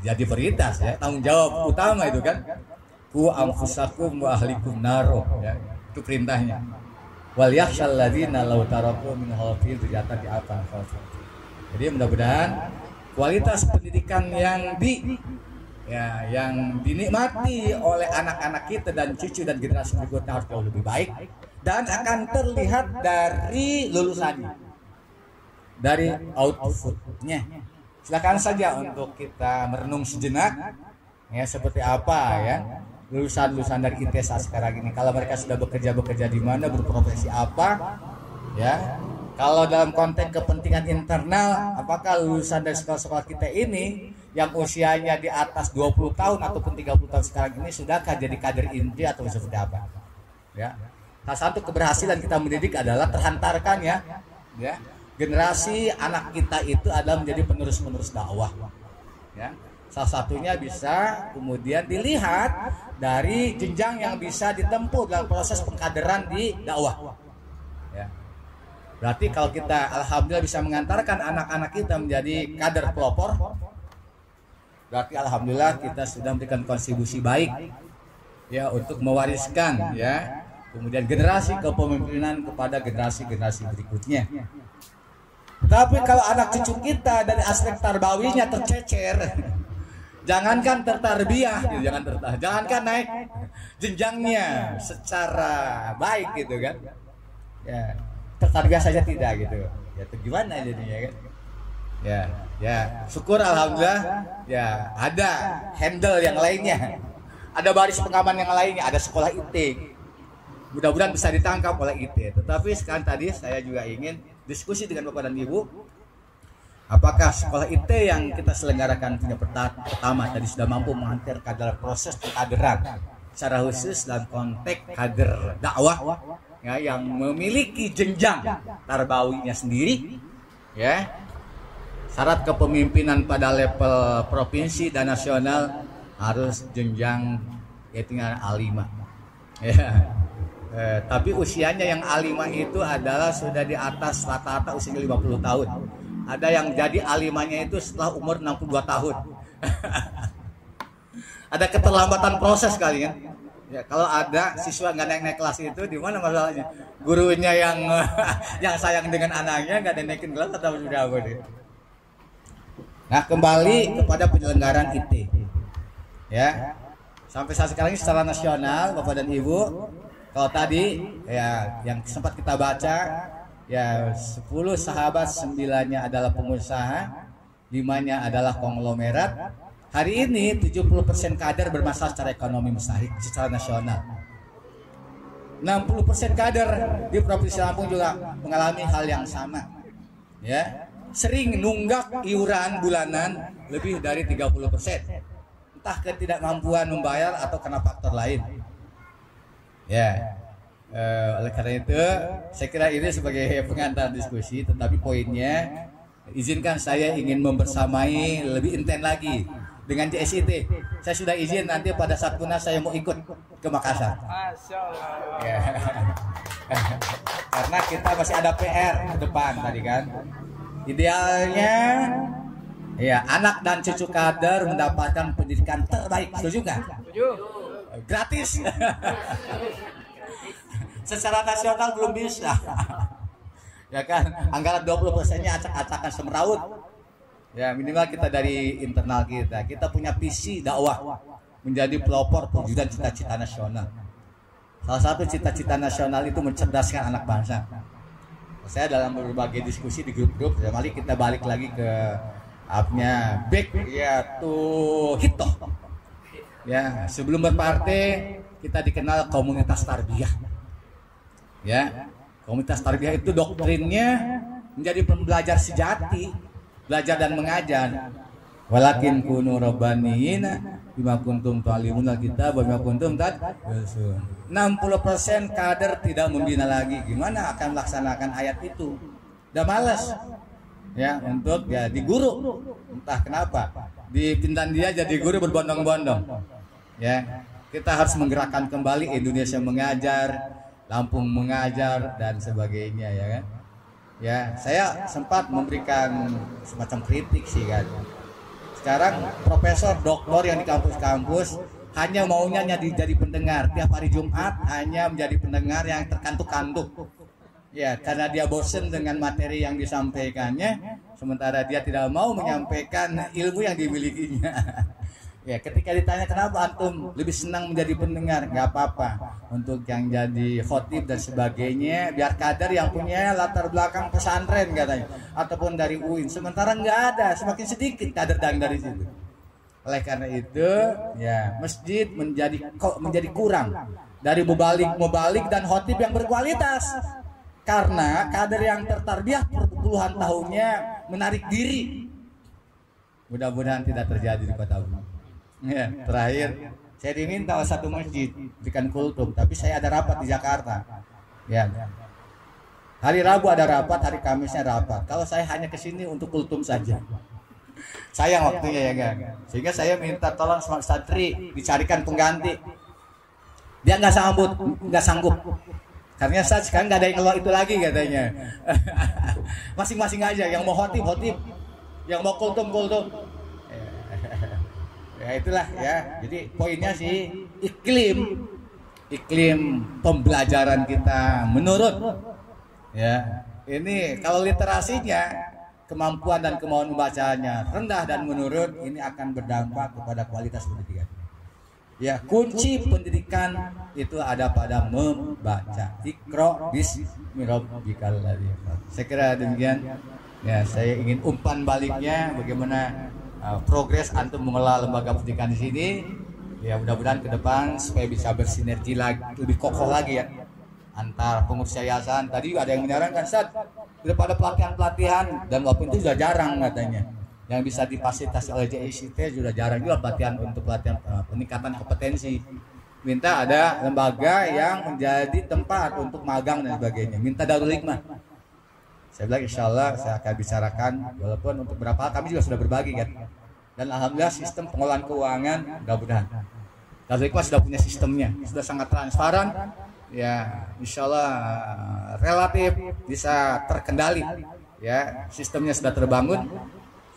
jadi prioritas ya, tanggung jawab utama itu kan. Ku anfusakum wa ahlikum naro, ya. Itu perintahnya. Wal yakhshal ladzina law taraku min khalfihim dzurriyyatan dha'afan khafu. Jadi mudah-mudahan kualitas pendidikan yang dinikmati oleh anak-anak kita dan cucu dan generasi berikutnya harus jauh lebih baik dan akan terlihat dari lulusannya, dari outputnya. Silakan saja untuk kita merenung sejenak ya, seperti apa ya lulusan-lulusan dari IT saat sekarang ini. Kalau mereka sudah bekerja di mana, berprofesi apa, ya. Kalau dalam konteks kepentingan internal, apakah lulusan dari sekolah-sekolah kita ini yang usianya di atas 20 tahun ataupun 30 tahun sekarang ini sudahkah jadi kader inti atau seperti apa? Ya. Salah satu keberhasilan kita mendidik adalah terhantarkannya, ya. Generasi anak kita itu adalah menjadi penerus-penerus dakwah, ya. Salah satunya bisa kemudian dilihat dari jenjang yang bisa ditempuh dalam proses pengkaderan di dakwah. Ya. Berarti kalau kita alhamdulillah bisa mengantarkan anak-anak kita menjadi kader pelopor, berarti alhamdulillah kita sudah memberikan kontribusi baik ya untuk mewariskan ya kemudian generasi kepemimpinan kepada generasi-generasi berikutnya. Tapi kalau anak cucu kita dari aspek tarbawinya tercecer, jangankan tertarbiyah, gitu, jangankan naik jenjangnya secara baik gitu kan, ya tertarbiyah saja tidak gitu, ya itu gimana jadinya kan, ya syukur alhamdulillah ya ada handle yang lainnya, ada baris pengaman yang lainnya, ada sekolah IT, mudah-mudahan bisa ditangkap oleh IT. Tetapi sekarang tadi saya juga ingin diskusi dengan Bapak dan Ibu. Apakah sekolah IT yang kita selenggarakan punya pertama tadi sudah mampu menghantarkan dalam proses pengkaderan secara khusus dalam konteks kader dakwah ya, yang memiliki jenjang tarbawinya sendiri ya. Syarat kepemimpinan pada level provinsi dan nasional harus jenjang yaitu A5 ya. Tapi usianya yang A5 itu adalah sudah di atas rata-rata usianya 50 tahun. Ada yang jadi A5-nya itu setelah umur 62 tahun. Ada keterlambatan proses kali ya. Ya, kalau ada siswa nggak naik kelas itu di mana masalahnya? Gurunya yang yang sayang dengan anaknya nggak naikin kelas atau sudah apa nih? Nah, kembali kepada penyelenggaraan IT. Ya. Sampai saat sekarang ini secara nasional, Bapak dan Ibu, kalau tadi ya yang sempat kita baca ya 10 sahabat, 9-nya adalah pengusaha, 5-nya adalah konglomerat. Hari ini 70% kader bermasalah secara ekonomi mustahik secara nasional. 60% kader di Provinsi Lampung juga mengalami hal yang sama. Ya, sering nunggak iuran bulanan lebih dari 30%. Entah ketidakmampuan membayar atau karena faktor lain. Ya, oleh karena itu saya kira ini sebagai pengantar diskusi, tetapi poinnya izinkan saya ingin membersamai lebih intens lagi dengan JSIT. Saya sudah izin nanti pada saat Munas saya mau ikut ke Makassar. Ya. Karena kita masih ada PR ke depan tadi kan. Idealnya ya anak dan cucu kader mendapatkan pendidikan terbaik. Setuju nggak? Setuju. Gratis. Secara nasional belum bisa. Ya kan, anggaran 20%-nya acak-acakan semeraut. Ya minimal kita dari internal kita punya visi dakwah menjadi pelopor perwujudan cita-cita nasional. Salah satu cita-cita nasional itu mencerdaskan anak bangsa. Saya dalam berbagai diskusi di grup-grup, ya mari kita balik lagi ke back ya to hito. Ya sebelum berpartai kita dikenal komunitas tarbiyah. Ya komunitas tarbiyah itu doktrinnya menjadi pembelajar sejati, belajar dan mengajar. Walakin kunu rabbaniyina bima kuntum tu'allimuna kitab wa bima kuntum tadrusun. 60% kader tidak membina lagi. Gimana akan melaksanakan ayat itu? Udah malas. Ya, untuk jadi guru. Entah kenapa. Di Finlandia jadi guru berbondong-bondong. Ya, kita harus menggerakkan kembali Indonesia mengajar, Lampung mengajar dan sebagainya ya kan. Ya, saya sempat memberikan semacam kritik sih kan. Sekarang profesor, doktor yang di kampus-kampus hanya maunya jadi pendengar. Tiap hari Jumat hanya menjadi pendengar yang terkantuk-kantuk. Ya, karena dia bosen dengan materi yang disampaikannya, sementara dia tidak mau menyampaikan ilmu yang dimilikinya. Ya, ketika ditanya kenapa antum lebih senang menjadi pendengar, nggak apa-apa. Untuk yang jadi khotib dan sebagainya, biar kader yang punya latar belakang pesantren katanya, ataupun dari UIN. Sementara nggak ada, semakin sedikit kader dari situ. Oleh karena itu, ya masjid menjadi kurang dari mubalik dan khotib yang berkualitas. Karena kader yang tertarbiyah puluhan tahunnya menarik diri. Mudah-mudahan tidak terjadi di Kota Bumi. Ya, terakhir saya diminta oleh satu masjid berikan kultum, tapi saya ada rapat di Jakarta. Ya, hari Rabu ada rapat, hari Kamisnya rapat. Kalau saya hanya ke sini untuk kultum saja, sayang waktunya ya kan. Sehingga saya minta tolong sama santri dicarikan pengganti. Dia nggak sanggup. Karena saat sekarang nggak ada yang keluar itu lagi katanya. Masing-masing aja, yang mau khotib, yang mau kultum. Ya itulah ya. Jadi poinnya sih iklim pembelajaran kita menurun. Ya. Ini kalau literasinya, kemampuan dan kemauan membacanya rendah dan menurun, ini akan berdampak kepada kualitas pendidikan. Ya, kunci pendidikan itu ada pada membaca. Iqra bismi rabbikal ladzi khalaq. Saya kira demikian. Ya, saya ingin umpan baliknya bagaimana progres antum mengelola lembaga pendidikan di sini. Ya, mudah-mudahan ke depan supaya bisa bersinergi lagi, lebih kokoh lagi ya antar pengurus yayasan. Tadi ada yang menyarankan Ustaz, daripada pelatihan dan walaupun itu sudah jarang katanya. Yang bisa difasilitasi oleh JICT sudah jarang juga pelatihan peningkatan kompetensi. Minta ada lembaga yang menjadi tempat untuk magang dan sebagainya. Minta Darul Hikmah. Saya bilang insya Allah saya akan bicarakan, walaupun untuk beberapa hal kami juga sudah berbagi kan. Dan alhamdulillah sistem pengelolaan keuangan mudah-mudahan Darul Hikmah sudah punya sistemnya, sudah sangat transparan. Ya insya Allah relatif bisa terkendali. Ya sistemnya sudah terbangun.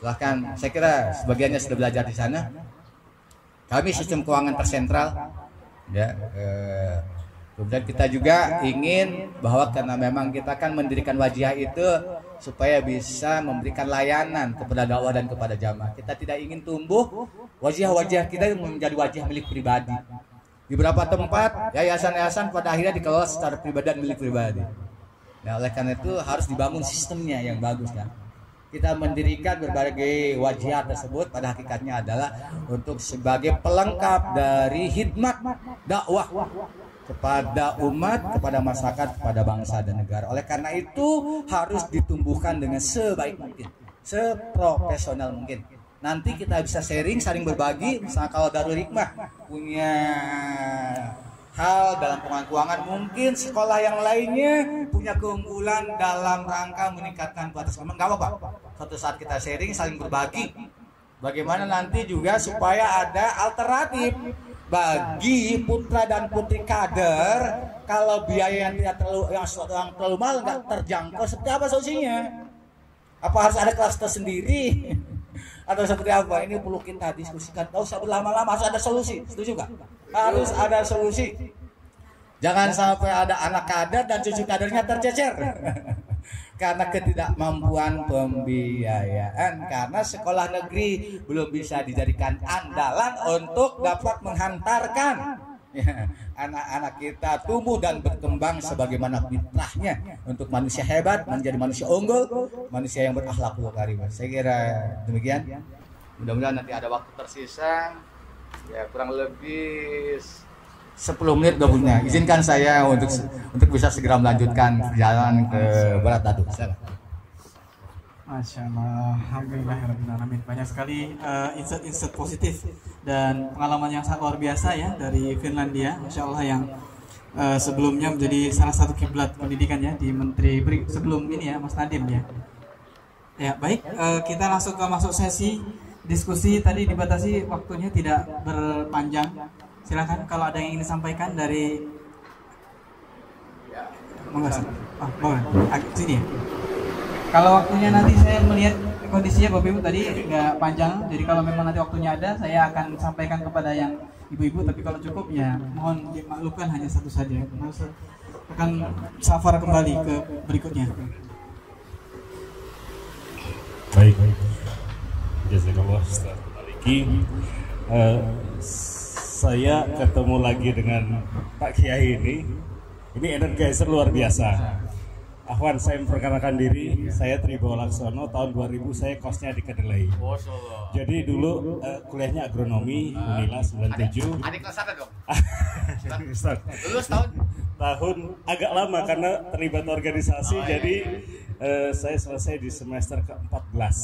Silahkan, saya kira sebagiannya sudah belajar di sana. Kami sistem keuangan tersentral, ya, Kemudian kita juga ingin bahwa karena memang kita kan mendirikan Wajiah itu supaya bisa memberikan layanan kepada dakwah dan kepada jamaah. Kita tidak ingin tumbuh Wajiah kita menjadi wajah milik pribadi. Di beberapa tempat yayasan-yayasan pada akhirnya dikelola secara pribadi dan milik pribadi. Nah, oleh karena itu harus dibangun sistemnya yang bagus kan. Kita mendirikan berbagai Wajiah tersebut pada hakikatnya adalah untuk sebagai pelengkap dari khidmat dakwah kepada umat, kepada masyarakat, kepada bangsa dan negara. Oleh karena itu harus ditumbuhkan dengan sebaik mungkin, seprofesional mungkin. Nanti kita bisa sharing, saling berbagi. Misalnya kalau Darul Hikmah punya hal dalam pengelolaan keuangan, mungkin sekolah yang lainnya punya keunggulan dalam rangka meningkatkan batas keuangan, nggak apa-apa. Suatu saat kita sharing, saling berbagi. Bagaimana nanti juga supaya ada alternatif bagi putra dan putri kader. Kalau biaya yang tidak terlalu mahal, nggak terjangkau, seperti apa solusinya? Apa harus ada kelas tersendiri atau seperti apa? Ini perlu kita diskusikan. Tahu usah berlama-lama, harus ada solusi. Setuju nggak? Harus ada solusi. Jangan sampai ada anak kader dan cucu kadernya tercecer karena ketidakmampuan pembiayaan, karena sekolah negeri belum bisa dijadikan andalan untuk dapat menghantarkan anak-anak kita tumbuh dan berkembang sebagaimana fitrahnya untuk manusia hebat, menjadi manusia unggul, manusia yang berakhlakul karimah. Saya kira demikian. Mudah-mudahan nanti ada waktu tersisa, ya kurang lebih 10 menit udah punya. Izinkan saya untuk bisa segera melanjutkan perjalanan ke Barat Datu. Masya Allah, alhamdulillahirrahmanirrahim. Banyak sekali insight positif dan pengalaman yang sangat luar biasa ya dari Finlandia, Masya Allah, yang sebelumnya menjadi salah satu kiblat pendidikan ya di Menteri sebelum ini ya, Mas Nadiem ya. Ya baik, kita langsung ke masuk sesi diskusi. Tadi dibatasi waktunya tidak berpanjang. Silakan kalau ada yang ingin disampaikan dari sini ya. Kalau waktunya nanti saya melihat kondisinya Bapak Ibu tadi nggak panjang, jadi kalau memang nanti waktunya ada saya akan sampaikan kepada yang ibu-ibu, tapi kalau cukup ya mohon dimaklumkan hanya satu saja. Akan safar kembali ke berikutnya. Baik. Jazakallah Ustaz Maliki. Saya ketemu lagi dengan Pak Kiai ini energizer luar biasa. Ahwan, saya memperkenalkan diri, saya Tribo Laksono, tahun 2000 saya kosnya di Kedelai. Jadi dulu kuliahnya agronomi, Unila 97. Adik kelas apa dong? Lulus tahun agak lama karena terlibat organisasi, jadi saya selesai di semester ke-14.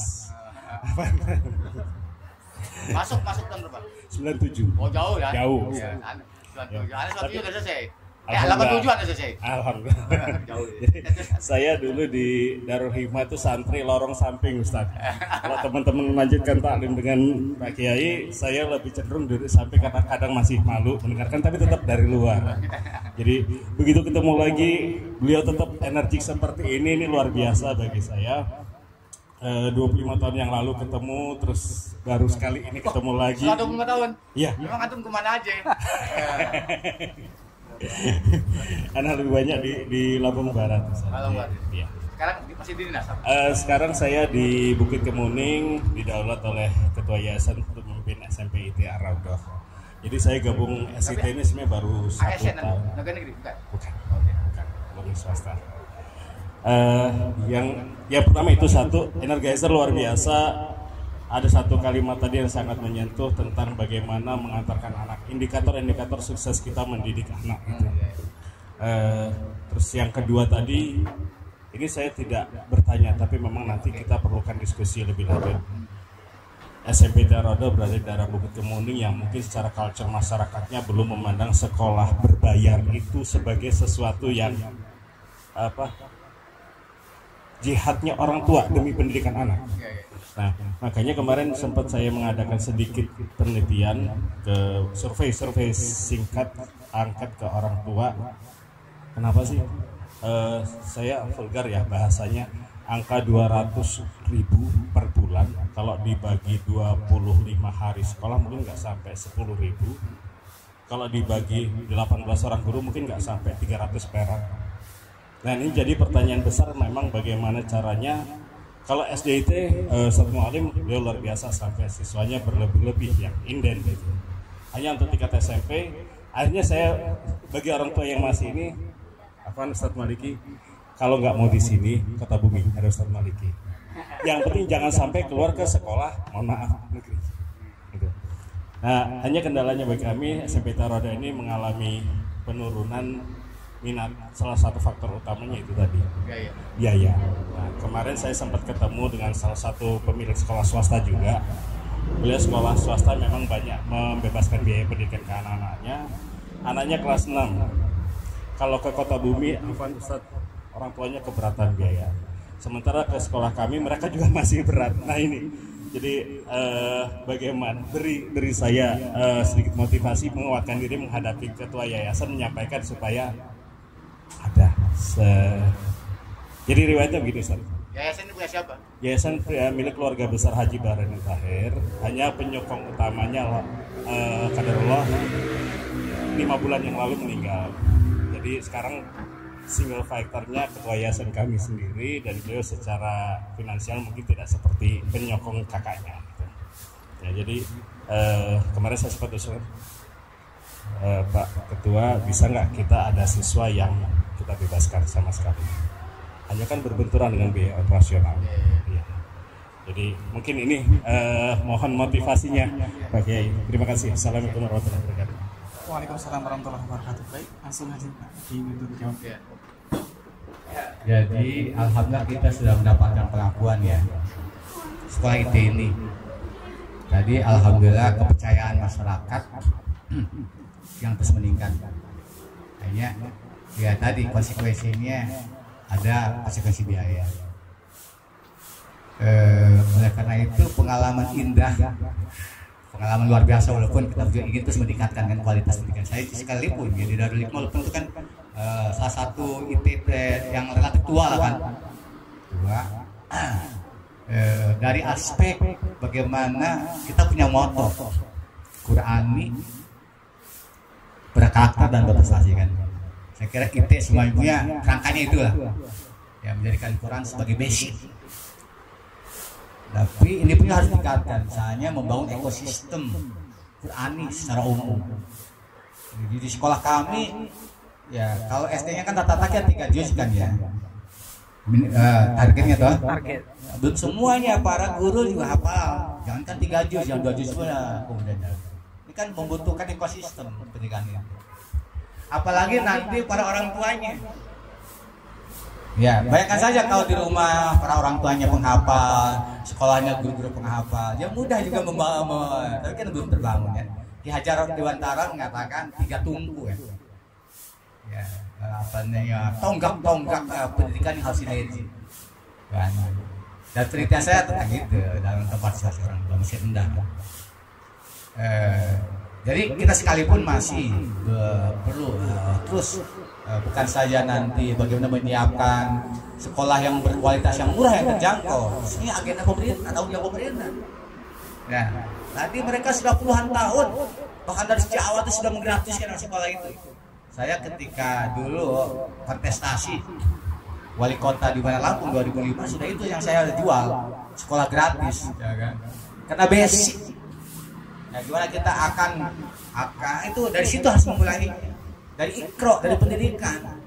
Masuk tahun berapa? 97. Oh jauh ya? Jauh. Iya, 97. Ada 97 udah selesai. 87 ada selesai. Alhamdulillah. Jauh. Jadi, saya dulu di Darul Hikmah itu santri lorong samping, Ustaz. Kalau teman-teman melanjutkan taklim dengan Pak Kiai, saya lebih cenderung duduk samping karena kadang masih malu mendengarkan, tapi tetap dari luar. Jadi begitu ketemu lagi, beliau tetap energik seperti ini luar biasa bagi saya. 25 tahun yang lalu ketemu, terus baru sekali ini ketemu lagi. Setelah 25 tahun? Iya. Memang antum kemana aja? Karena lebih banyak di Lampung Barat. Lampung Barat. Iya. Sekarang masih di dinas? Sekarang saya di Bukit Kemuning, didaulat oleh Ketua Yayasan untuk memimpin SMP IT Ar-Raudhah. Jadi saya gabung SIT ini sebenarnya baru 1 tahun. Negara negeri? Bukan. Belum swasta. Yang pertama itu satu, energizer luar biasa. Ada satu kalimat tadi yang sangat menyentuh tentang bagaimana mengantarkan anak, indikator-indikator sukses kita mendidik anak itu. Terus yang kedua tadi, ini saya tidak bertanya, tapi memang nanti kita perlukan diskusi lebih lanjut. SMP Ar-Raudhah berada di daerah Bukit Kemuning yang mungkin secara culture masyarakatnya belum memandang sekolah berbayar itu sebagai sesuatu yang jihadnya orang tua demi pendidikan anak. Nah, makanya kemarin sempat saya mengadakan sedikit penelitian ke survei singkat angkat ke orang tua. Kenapa sih? Saya vulgar ya bahasanya, angka 200.000 per bulan. Kalau dibagi 25 hari sekolah mungkin nggak sampai 10.000. Kalau dibagi 18 orang guru mungkin nggak sampai 300 perak. Nah ini jadi pertanyaan besar memang bagaimana caranya. Kalau SDIT Ustadz Mualim beliau luar biasa sampai siswanya berlebih-lebih yang inden gitu. Hanya untuk tingkat SMP, akhirnya saya bagi orang tua yang masih ini, apa Ustadz Maliki, kalau nggak mau di sini Kota Bumi ada Ustadz Maliki. Yang penting jangan sampai keluar ke sekolah, mohon maaf negeri. Gitu. Nah hanya kendalanya bagi kami SMP Taroda ini mengalami penurunan minat. Salah satu faktor utamanya itu tadi biaya. Nah, kemarin saya sempat ketemu dengan salah satu pemilik sekolah swasta juga. Beliau sekolah swasta memang banyak membebaskan biaya pendidikan ke anak-anaknya. Anaknya kelas 6. Kalau ke Kota Bumi, Ustaz, orang tuanya keberatan biaya. Sementara ke sekolah kami mereka juga masih berat. Nah ini, jadi bagaimana dari saya sedikit motivasi menguatkan diri menghadapi ketua yayasan, menyampaikan supaya ada. Jadi riwayatnya begitu Ustaz. Yayasan ini punya siapa? Yayasan milik keluarga besar Haji Bahrani Tahir. Hanya penyokong utamanya Qadarullah 5 bulan yang lalu meninggal. Jadi sekarang single fighternya ketua yayasan kami sendiri, dan beliau secara finansial mungkin tidak seperti penyokong kakaknya gitu. Ya, jadi kemarin saya sempat usul, Pak Ketua, bisa nggak kita ada siswa yang kita bebaskan sama sekali, hanya kan berbenturan dengan biaya operasional ya. Jadi mungkin ini mohon motivasinya Pak Kiai. Terima kasih. Assalamualaikum warahmatullahi wabarakatuh. Waalaikumsalam warahmatullahi wabarakatuh. Baik, langsung aja Pak untuk jawab. Jadi alhamdulillah kita sudah mendapatkan pengakuan ya sekolah IT ini. Jadi alhamdulillah kepercayaan masyarakat yang terus meningkat. Hanya ya tadi konsekuensinya ada konsekuensi biaya. Oleh karena itu pengalaman indah, pengalaman luar biasa, walaupun kita juga ingin terus meningkatkan kan kualitas pendidikan. Saya sekalipun ya di Darul Hikmah, walaupun itu kan salah satu ITT yang relatif tua lah kan, dari aspek bagaimana kita punya moto Qurani, berkarakter dan berprestasi kan. Saya kira IT semuanya rangkanya itulah yang menjadikan Quran sebagai basic. Tapi ini punya harus ditingkatkan, misalnya membangun ekosistem Qurani secara umum. Jadi di sekolah kami ya kalau SD-nya kan rata-rata 3 juz kan ya. Targetnya toh? Target. Belum semuanya, para guru juga hafal. Jangan kan 3 juz, yang 2 juz pun kemudian. Ini kan membutuhkan ekosistem pendidikannya. Apalagi nanti para orang tuanya. Ya, bayangkan saja kalau di rumah para orang tuanya penghafal, sekolahnya guru-guru penghafal, ya mudah juga membawa, tapi kan belum terbangun ya. Ki Hajar Dewantara mengatakan 3 tungku ya. Ya, apa namanya? Tonggak-tonggak pendidikan yang harus sinergi. Kan. Dan penelitian saya tentang itu dalam partisipasi orang tua masih rendah. Jadi kita sekalipun masih perlu terus bukan saja nanti bagaimana menyiapkan sekolah yang berkualitas, yang murah, yang terjangkau. Ini agenda pemerintah, tanggung jawab pemerintah. Nah, tadi mereka sudah puluhan tahun, bahkan dari sejak awal itu sudah menggratiskan sekolah itu. Saya ketika dulu kontestasi wali kota di Bandar Lampung 2005 sudah itu yang saya jual, sekolah gratis, ya kan? Karena basic. Nah, gimana kita akan itu dari situ harus memulai, dari ikro, dari pendidikan.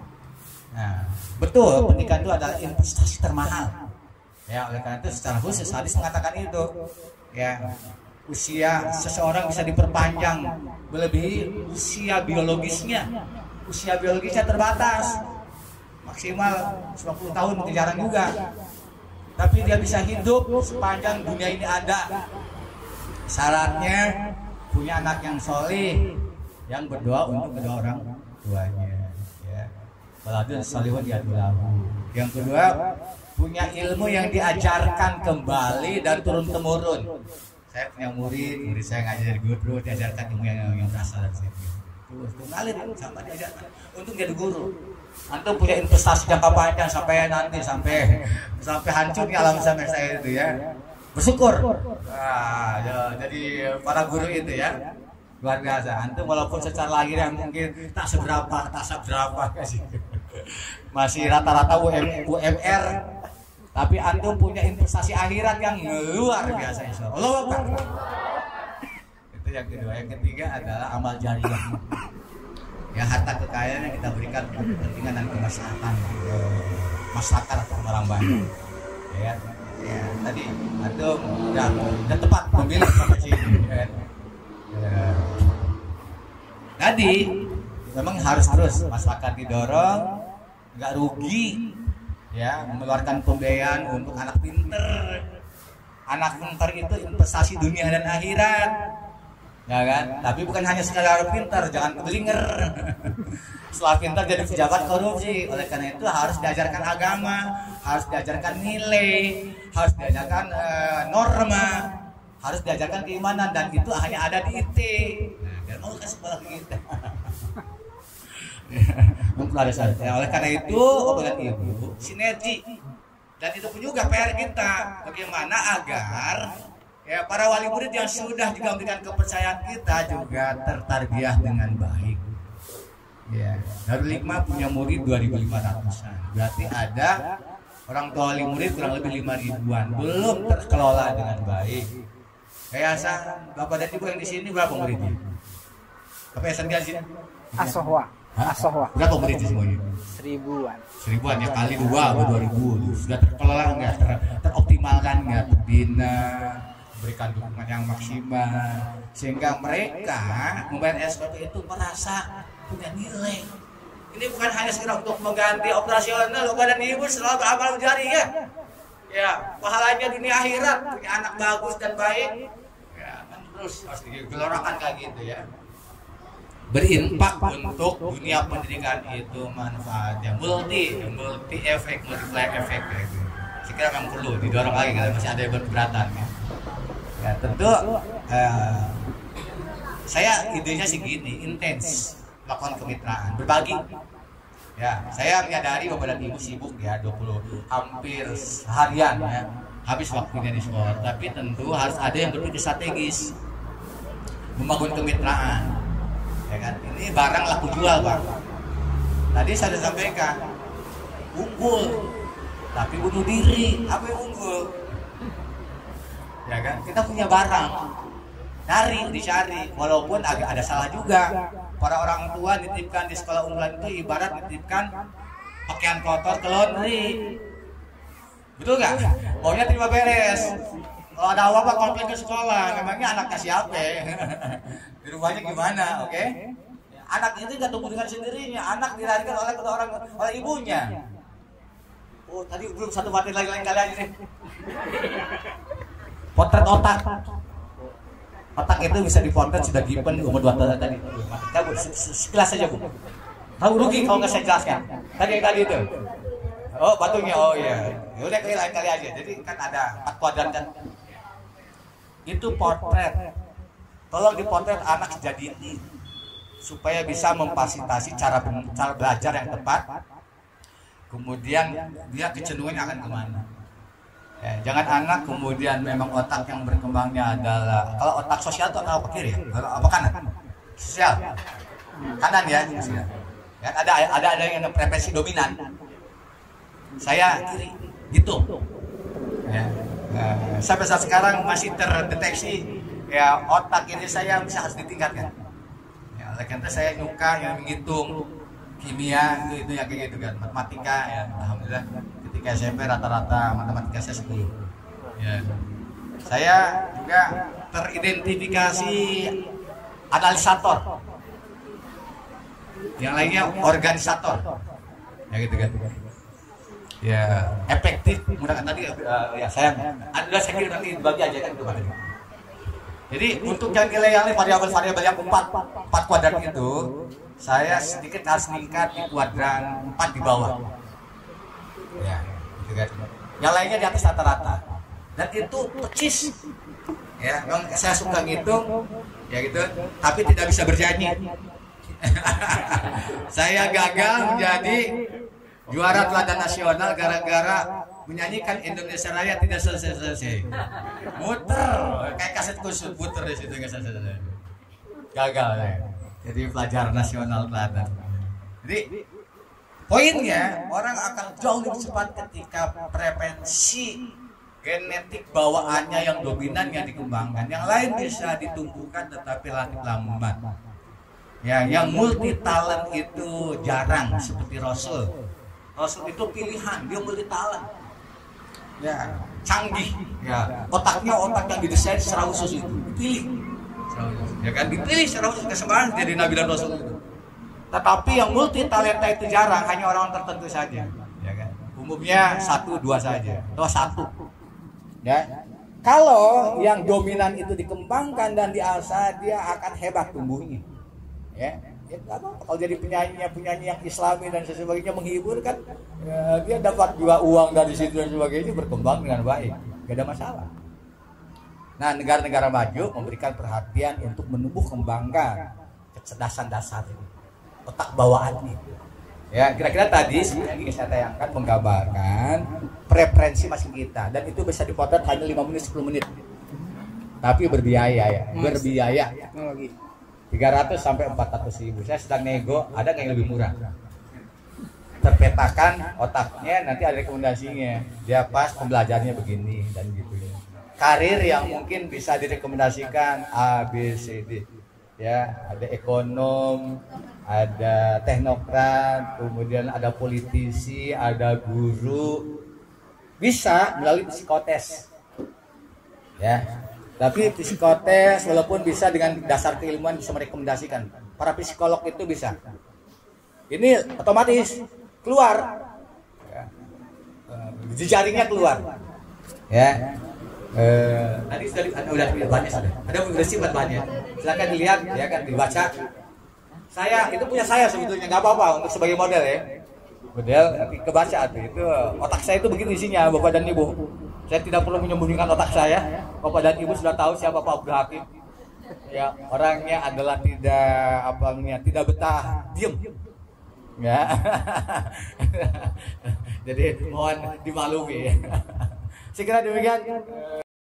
Nah, betul, pendidikan itu adalah investasi termahal. Ya, oleh karena itu secara khusus hadis mengatakan itu. Ya, usia seseorang bisa diperpanjang melebihi usia biologisnya. Usia biologisnya terbatas, maksimal 90 tahun, mungkin jarang juga. Tapi dia bisa hidup sepanjang dunia ini ada. Syaratnya punya anak yang soleh, yang berdoa untuk kedua orang tuanya. Ya. Waladun solihun yadullahu. Yang kedua, punya ilmu yang diajarkan kembali dan turun temurun. Saya punya murid saya ngajar guru, diajarkan ilmu yang berasal dari sini. Terus ngalir sampai diajarkan untuk jadi guru. Antum punya investasi jangka panjang sampai nanti sampai hancurnya alam semesta itu ya. Bersyukur. Nah, jadi para guru itu ya. luar biasa. Antum walaupun secara lahiriah mungkin tak seberapa kasih. Masih rata-rata UMR, tapi antum punya investasi akhirat yang luar biasa insyaallah. Allahu Akbar. Itu yang kedua. Yang ketiga adalah amal jariah. Ya, harta kekayaan yang kita berikan untuk kepentingan dan kemaslahatan masyarakat atau orang banyak. Ya, tadi antum udah tepat memilih sampai sini. Tadi memang harus terus masyarakat didorong, nggak rugi, ya, mengeluarkan pembiayaan untuk anak pinter. Anak pinter itu investasi dunia dan akhirat, ya kan? Tapi bukan hanya sekadar pinter, jangan kebelinger. Setelah pinter jadi pejabat korupsi. Oleh karena itu harus diajarkan agama, harus diajarkan nilai, harus diajarkan norma, harus diajarkan keimanan, dan itu hanya ada di IT. Nah, mau ke sekolah kita. Ya, oleh karena itu Bapak dan Ibu, sinergi, dan itu pun juga PR kita, bagaimana agar ya para wali murid yang sudah juga memberikan kepercayaan kita juga tertarbiyah dengan baik. Ya, Darul Hikmah punya murid 2.500-an. Berarti ada orang tua wali murid kurang lebih 5.000-an belum terkelola dengan baik. Yayasan Bapak dan Ibu yang di sini berapa muridnya? Apa yayasan di sini? Asohwa. Berapa murid di semuanya? 1000-an ya, kali 2 atau 2000. Sudah terkelola enggak? Teroptimalkan enggak? Terbina, berikan dukungan yang maksimal sehingga mereka membayar SPP itu merasa punya nilai. Ini bukan hanya sekedar untuk mengganti operasional. Bapak dan Ibu selalu beramal jariah. Ya, pahalanya dunia akhirat, punya anak bagus dan baik. Ya, kan terus harus digelorakan kayak gitu ya. Berinfak untuk dunia pendidikan itu manfaatnya multi efek, multiplier efek gitu. Sekiranya memang perlu didorong lagi kalau masih ada yang berkeberatan ya. Ya tentu saya idenya sih gini, intens melakukan kemitraan, berbagi. Ya, saya menyadari Bapak dan Ibu sibuk ya, 20 hampir seharian ya, habis waktunya di sekolah. Tapi tentu harus ada yang berpikir strategis, membangun kemitraan. Ya kan? Ini barang laku jual, Bang. Tadi saya sudah sampaikan, unggul, tapi bunuh diri. Apa yang unggul? Ya kan? Kita punya barang, dicari, walaupun agak ada salah juga. Para orang tua nitipkan di sekolah unggulan itu ibarat nitipkan pakaian kotor ke laundry. Betul nggak? Maunya terima beres. Kalau ada apa-apa komplain ke sekolah, memangnya anaknya siapa? Di rumahnya gimana? Oke? Anak itu nggak tumbuh dengan sendirinya. Anak dilahirkan oleh ibunya. Oh, tadi belum satu materi lagi lain kali aja nih. Potret otak. Otak itu bisa dipotret sudah given umur 2 tahun tadi. Cabut sekilas saja, Bu. Tahu rugi kalau nggak saya jelaskan. Tadi itu. Oh, batunya. Oh iya. Ya udah lain kali aja. Jadi kan ada 4 kuadran kan. Itu potret. Tolong dipotret anak sejak dini supaya bisa memfasilitasi cara belajar yang tepat. Kemudian dia kecenderungannya akan kemana? Ya, jangan anak kemudian memang otak yang berkembangnya adalah, kalau otak sosial itu apa kiri ya? Apa kanan? Sosial. Kanan ya. Ya, ada yang preferensi dominan. Saya kiri, gitu. Ya. Sampai saat sekarang masih terdeteksi ya otak ini saya bisa harus ditingkatkan. Ya, oleh karena saya nyuka yang menghitung kimia itu yang kayak gitu kan, matematika ya, alhamdulillah ketika SMP rata-rata matematika saya 10. Ya. Saya juga teridentifikasi analisator. Yang lainnya organisator. Ya gitu kan. Ya efektif menggunakan tadi ya saya kira nanti dibagi aja kan itu tadi. Jadi untuk yang nilai yang variabel-variabel yang 4 kuadran itu saya sedikit harus meningkat di kuadran 4 di bawah. Ya, gitu kan. Yang lainnya di atas rata-rata. Dan itu percis. Ya, memang saya suka ngitung ya gitu, tapi tidak bisa bernyanyi. Saya gagal menjadi juara teladan nasional gara-gara menyanyikan Indonesia Raya tidak selesai-selesai. Muter kayak kaset kusut, muter di situ nggak selesai-selesai. gagal ya. Jadi pelajar nasional teladan. Jadi poinnya orang akan jauh lebih cepat ketika preferensi genetik bawaannya yang dominan yang dikembangkan. Yang lain bisa ditumbuhkan tetapi relatif lambat. Ya, yang multi talent itu jarang seperti Rasul. Rasul itu pilihan, dia multi talent. Ya, canggih. Ya, otaknya otak yang didesain secara khusus itu, dipilih. Ya kan, dipilih secara khusus kesempatan jadi Nabi dan Rasul itu. Tetapi yang multi talenta itu jarang, hanya orang tertentu saja. Ya kan, umumnya 1-2 saja atau 1. Ya, kalau yang dominan itu dikembangkan dan diasah, dia akan hebat tumbuhnya. Ya, apa? Kalau jadi penyanyi yang Islami dan sebagainya menghibur kan, ya, dia dapat juga uang dari situ dan sebagainya, berkembang dengan baik, gak ada masalah. Nah, negara-negara maju memberikan perhatian untuk menumbuh kembangkan kecerdasan dasar ini, otak bawaan ini. Ya, kira-kira tadi sebenarnya saya tayangkan menggambarkan preferensi masing kita, dan itu bisa dipotret hanya 5 menit 10 menit. Tapi berbiaya ya, berbiaya. 300 sampai 400 ribu. Saya sedang nego, ada yang lebih murah. Terpetakan otaknya, nanti ada rekomendasinya. Dia pas pembelajarannya begini dan gitu ya. Karir yang mungkin bisa direkomendasikan A, B, C, D. Ya, ada ekonom, ada teknokrat, kemudian ada politisi, ada guru. Bisa melalui psikotes. Ya. Tapi psikotes walaupun bisa dengan dasar keilmuan bisa merekomendasikan. Para psikolog itu bisa. Ini otomatis keluar. Ya. Jejaringnya keluar. Ya. Tadi sudah banyak sudah. Ada bersifat banyak. Silakan dilihat ya kan, dibaca. Itu punya saya sebetulnya, nggak apa-apa untuk sebagai model ya. Model nanti kebaca itu otak saya itu begitu isinya, Bapak dan Ibu. Saya tidak perlu menyembunyikan otak saya. Bapak dan Ibu sudah tahu siapa Pak Abdul Hakim. Ya, orangnya adalah tidak betah diem. Ya. Jadi mohon dimaklumi. Sekira demikian.